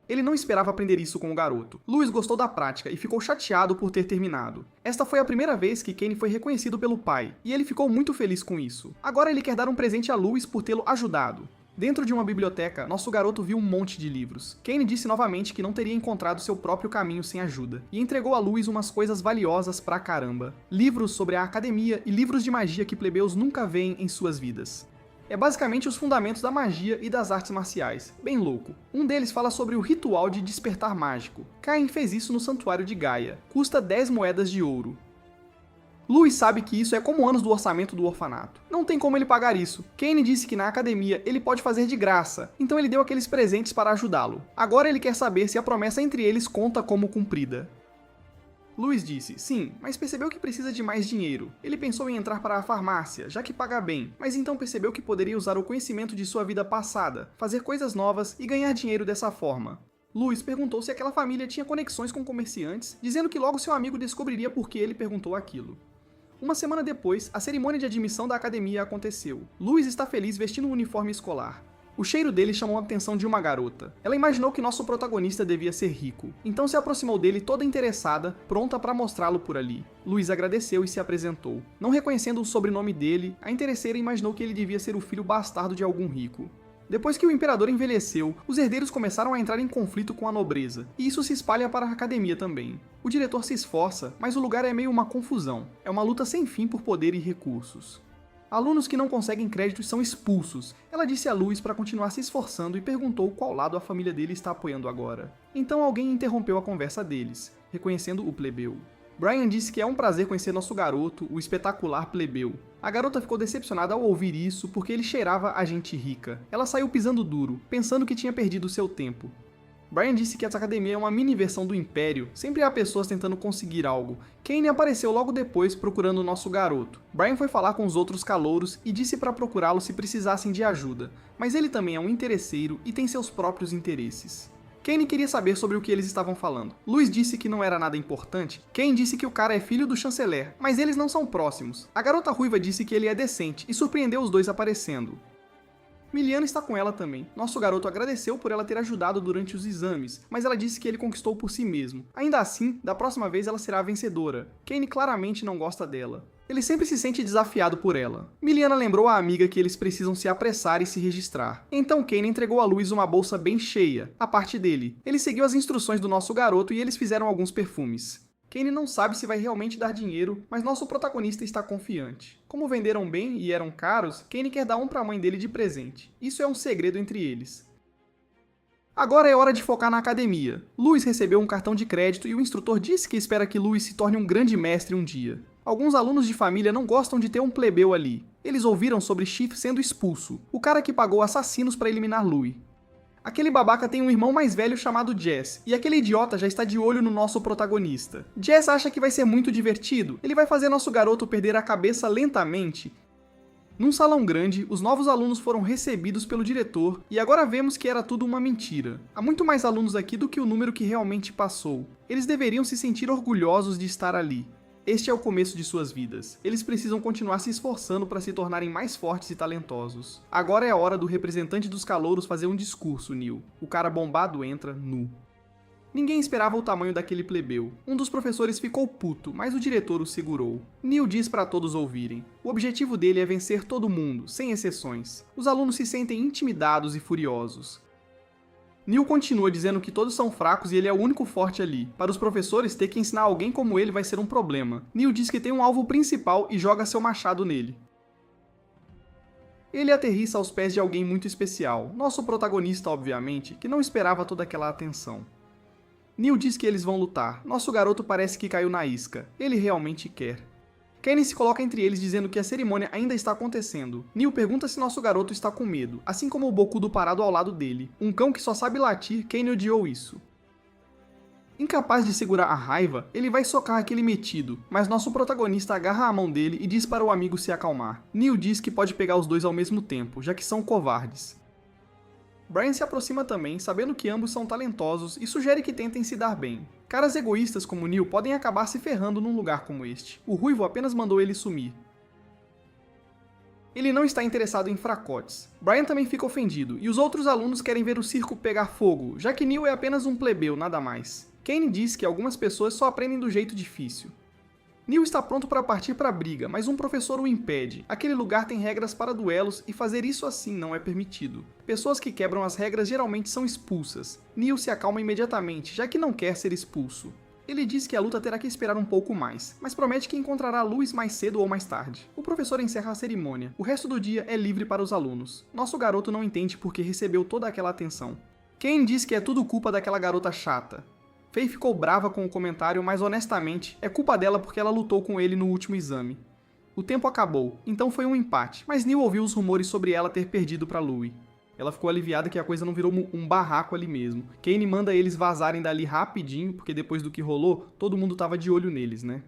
[SPEAKER 1] Ele não esperava aprender isso com o garoto. Louis gostou da prática e ficou chateado por ter terminado. Esta foi a primeira vez que Kane foi reconhecido pelo pai, e ele ficou muito feliz com isso. Agora ele quer dar um presente a Louis por tê-lo ajudado. Dentro de uma biblioteca, nosso garoto viu um monte de livros. Kane disse novamente que não teria encontrado seu próprio caminho sem ajuda, e entregou a Louis umas coisas valiosas pra caramba. Livros sobre a academia e livros de magia que plebeus nunca veem em suas vidas. É basicamente os fundamentos da magia e das artes marciais, bem louco. Um deles fala sobre o ritual de despertar mágico. Cain fez isso no santuário de Gaia. Custa 10 moedas de ouro. Louis sabe que isso é como anos do orçamento do orfanato. Não tem como ele pagar isso. Kane disse que na academia ele pode fazer de graça, então ele deu aqueles presentes para ajudá-lo. Agora ele quer saber se a promessa entre eles conta como cumprida. Louis disse, sim, mas percebeu que precisa de mais dinheiro. Ele pensou em entrar para a farmácia, já que paga bem, mas então percebeu que poderia usar o conhecimento de sua vida passada, fazer coisas novas e ganhar dinheiro dessa forma. Louis perguntou se aquela família tinha conexões com comerciantes, dizendo que logo seu amigo descobriria por que ele perguntou aquilo. Uma semana depois, a cerimônia de admissão da academia aconteceu. Louis está feliz vestindo um uniforme escolar. O cheiro dele chamou a atenção de uma garota. Ela imaginou que nosso protagonista devia ser rico, então se aproximou dele toda interessada, pronta para mostrá-lo por ali. Louis agradeceu e se apresentou. Não reconhecendo o sobrenome dele, a interesseira imaginou que ele devia ser o filho bastardo de algum rico. Depois que o imperador envelheceu, os herdeiros começaram a entrar em conflito com a nobreza, e isso se espalha para a academia também. O diretor se esforça, mas o lugar é meio uma confusão. É uma luta sem fim por poder e recursos. Alunos que não conseguem créditos são expulsos. Ela disse a Louis para continuar se esforçando e perguntou qual lado a família dele está apoiando agora. Então alguém interrompeu a conversa deles, reconhecendo o plebeu. Brian disse que é um prazer conhecer nosso garoto, o espetacular plebeu. A garota ficou decepcionada ao ouvir isso porque ele cheirava a gente rica. Ela saiu pisando duro, pensando que tinha perdido seu tempo. Brian disse que essa academia é uma mini versão do Império, sempre há pessoas tentando conseguir algo. Kane apareceu logo depois procurando o nosso garoto. Brian foi falar com os outros calouros e disse para procurá-lo se precisassem de ajuda, mas ele também é um interesseiro e tem seus próprios interesses. Kane queria saber sobre o que eles estavam falando. Louis disse que não era nada importante. Kane disse que o cara é filho do chanceler, mas eles não são próximos. A garota ruiva disse que ele é decente e surpreendeu os dois aparecendo. Miliana está com ela também. Nosso garoto agradeceu por ela ter ajudado durante os exames, mas ela disse que ele conquistou por si mesmo. Ainda assim, da próxima vez ela será a vencedora. Kane claramente não gosta dela. Ele sempre se sente desafiado por ela. Miliana lembrou à amiga que eles precisam se apressar e se registrar. Então Kane entregou a Louis uma bolsa bem cheia, a parte dele. Ele seguiu as instruções do nosso garoto e eles fizeram alguns perfumes. Kane não sabe se vai realmente dar dinheiro, mas nosso protagonista está confiante. Como venderam bem e eram caros, Kane quer dar um para a mãe dele de presente. Isso é um segredo entre eles. Agora é hora de focar na academia. Louis recebeu um cartão de crédito e o instrutor disse que espera que Louis se torne um grande mestre um dia. Alguns alunos de família não gostam de ter um plebeu ali. Eles ouviram sobre Chief sendo expulso, o cara que pagou assassinos para eliminar Louis. Aquele babaca tem um irmão mais velho chamado Jess, e aquele idiota já está de olho no nosso protagonista. Jess acha que vai ser muito divertido, ele vai fazer nosso garoto perder a cabeça lentamente. Num salão grande, os novos alunos foram recebidos pelo diretor, e agora vemos que era tudo uma mentira. Há muito mais alunos aqui do que o número que realmente passou. Eles deveriam se sentir orgulhosos de estar ali. Este é o começo de suas vidas. Eles precisam continuar se esforçando para se tornarem mais fortes e talentosos. Agora é a hora do representante dos calouros fazer um discurso, Neil. O cara bombado entra nu. Ninguém esperava o tamanho daquele plebeu. Um dos professores ficou puto, mas o diretor o segurou. Neil diz para todos ouvirem. O objetivo dele é vencer todo mundo, sem exceções. Os alunos se sentem intimidados e furiosos. Neil continua dizendo que todos são fracos e ele é o único forte ali. Para os professores, ter que ensinar alguém como ele vai ser um problema. Neil diz que tem um alvo principal e joga seu machado nele. Ele aterrissa aos pés de alguém muito especial, nosso protagonista, obviamente, que não esperava toda aquela atenção. Neil diz que eles vão lutar. Nosso garoto parece que caiu na isca. Ele realmente quer. Kane se coloca entre eles dizendo que a cerimônia ainda está acontecendo. Neil pergunta se nosso garoto está com medo, assim como o Bokudo parado ao lado dele. Um cão que só sabe latir, Kane odiou isso. Incapaz de segurar a raiva, ele vai socar aquele metido, mas nosso protagonista agarra a mão dele e diz para o amigo se acalmar. Neil diz que pode pegar os dois ao mesmo tempo, já que são covardes. Brian se aproxima também, sabendo que ambos são talentosos, e sugere que tentem se dar bem. Caras egoístas como Neil podem acabar se ferrando num lugar como este. O Ruivo apenas mandou ele sumir. Ele não está interessado em fracotes. Brian também fica ofendido, e os outros alunos querem ver o circo pegar fogo, já que Neil é apenas um plebeu, nada mais. Kane diz que algumas pessoas só aprendem do jeito difícil. Neil está pronto para partir para a briga, mas um professor o impede. Aquele lugar tem regras para duelos e fazer isso assim não é permitido. Pessoas que quebram as regras geralmente são expulsas. Neil se acalma imediatamente, já que não quer ser expulso. Ele diz que a luta terá que esperar um pouco mais, mas promete que encontrará Louis mais cedo ou mais tarde. O professor encerra a cerimônia. O resto do dia é livre para os alunos. Nosso garoto não entende porque recebeu toda aquela atenção. Kane diz que é tudo culpa daquela garota chata. Faye ficou brava com o comentário, mas honestamente, é culpa dela porque ela lutou com ele no último exame. O tempo acabou, então foi um empate, mas Neil ouviu os rumores sobre ela ter perdido para Louis. Ela ficou aliviada que a coisa não virou um barraco ali mesmo. Kane manda eles vazarem dali rapidinho, porque depois do que rolou, todo mundo tava de olho neles, né?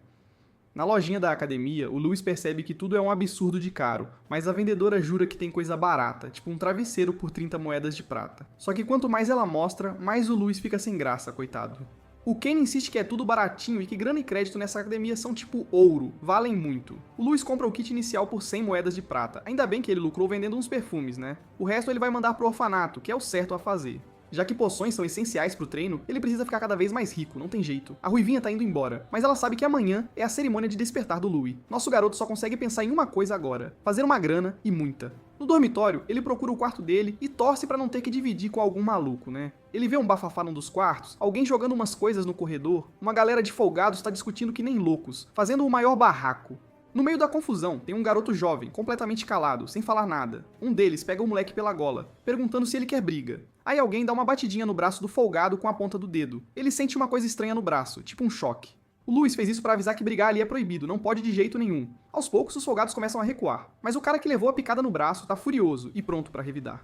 [SPEAKER 1] Na lojinha da academia, o Louis percebe que tudo é um absurdo de caro, mas a vendedora jura que tem coisa barata, tipo um travesseiro por 30 moedas de prata. Só que quanto mais ela mostra, mais o Louis fica sem graça, coitado. O Kane insiste que é tudo baratinho e que grana e crédito nessa academia são tipo ouro, valem muito. O Louis compra o kit inicial por 100 moedas de prata, ainda bem que ele lucrou vendendo uns perfumes, né? O resto ele vai mandar pro orfanato, que é o certo a fazer. Já que poções são essenciais pro treino, ele precisa ficar cada vez mais rico, não tem jeito. A Ruivinha tá indo embora, mas ela sabe que amanhã é a cerimônia de despertar do Louis. Nosso garoto só consegue pensar em uma coisa agora, fazer uma grana e muita. No dormitório, ele procura o quarto dele e torce pra não ter que dividir com algum maluco, né? Ele vê um bafafá num dos quartos, alguém jogando umas coisas no corredor, uma galera de folgados tá discutindo que nem loucos, fazendo o maior barraco. No meio da confusão, tem um garoto jovem, completamente calado, sem falar nada. Um deles pega o moleque pela gola, perguntando se ele quer briga. Aí alguém dá uma batidinha no braço do folgado com a ponta do dedo. Ele sente uma coisa estranha no braço, tipo um choque. O Louis fez isso pra avisar que brigar ali é proibido, não pode de jeito nenhum. Aos poucos, os folgados começam a recuar, mas o cara que levou a picada no braço tá furioso e pronto pra revidar.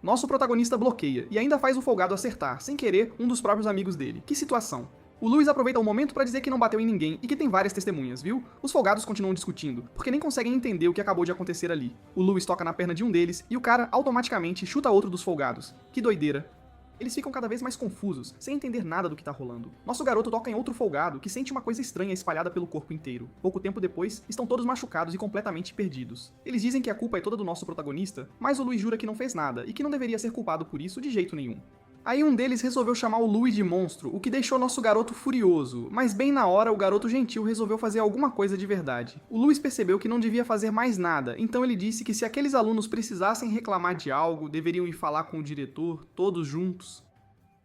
[SPEAKER 1] Nosso protagonista bloqueia e ainda faz o folgado acertar, sem querer, um dos próprios amigos dele. Que situação. O Louis aproveita o momento pra dizer que não bateu em ninguém e que tem várias testemunhas, viu? Os folgados continuam discutindo, porque nem conseguem entender o que acabou de acontecer ali. O Louis toca na perna de um deles e o cara automaticamente chuta outro dos folgados. Que doideira. Eles ficam cada vez mais confusos, sem entender nada do que tá rolando. Nosso garoto toca em outro folgado, que sente uma coisa estranha espalhada pelo corpo inteiro. Pouco tempo depois, estão todos machucados e completamente perdidos. Eles dizem que a culpa é toda do nosso protagonista, mas o Louis jura que não fez nada e que não deveria ser culpado por isso de jeito nenhum. Aí um deles resolveu chamar o Louis de monstro, o que deixou nosso garoto furioso, mas bem na hora o garoto gentil resolveu fazer alguma coisa de verdade. O Louis percebeu que não devia fazer mais nada, então ele disse que se aqueles alunos precisassem reclamar de algo, deveriam ir falar com o diretor, todos juntos.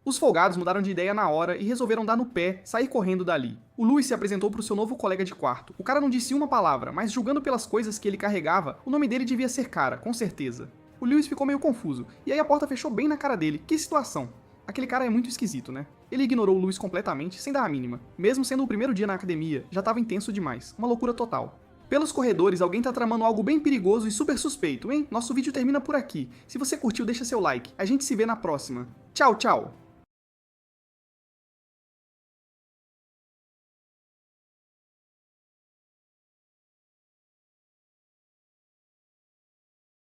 [SPEAKER 1] Os folgados mudaram de ideia na hora e resolveram dar no pé, sair correndo dali. O Louis se apresentou para o seu novo colega de quarto. O cara não disse uma palavra, mas julgando pelas coisas que ele carregava, o nome dele devia ser Cara, com certeza. O Lewis ficou meio confuso, e aí a porta fechou bem na cara dele. Que situação! Aquele cara é muito esquisito, né? Ele ignorou o Lewis completamente, sem dar a mínima. Mesmo sendo o primeiro dia na academia, já tava intenso demais. Uma loucura total. Pelos corredores, alguém tá tramando algo bem perigoso e super suspeito, hein? Nosso vídeo termina por aqui. Se você curtiu, deixa seu like. A gente se vê na próxima. Tchau, tchau!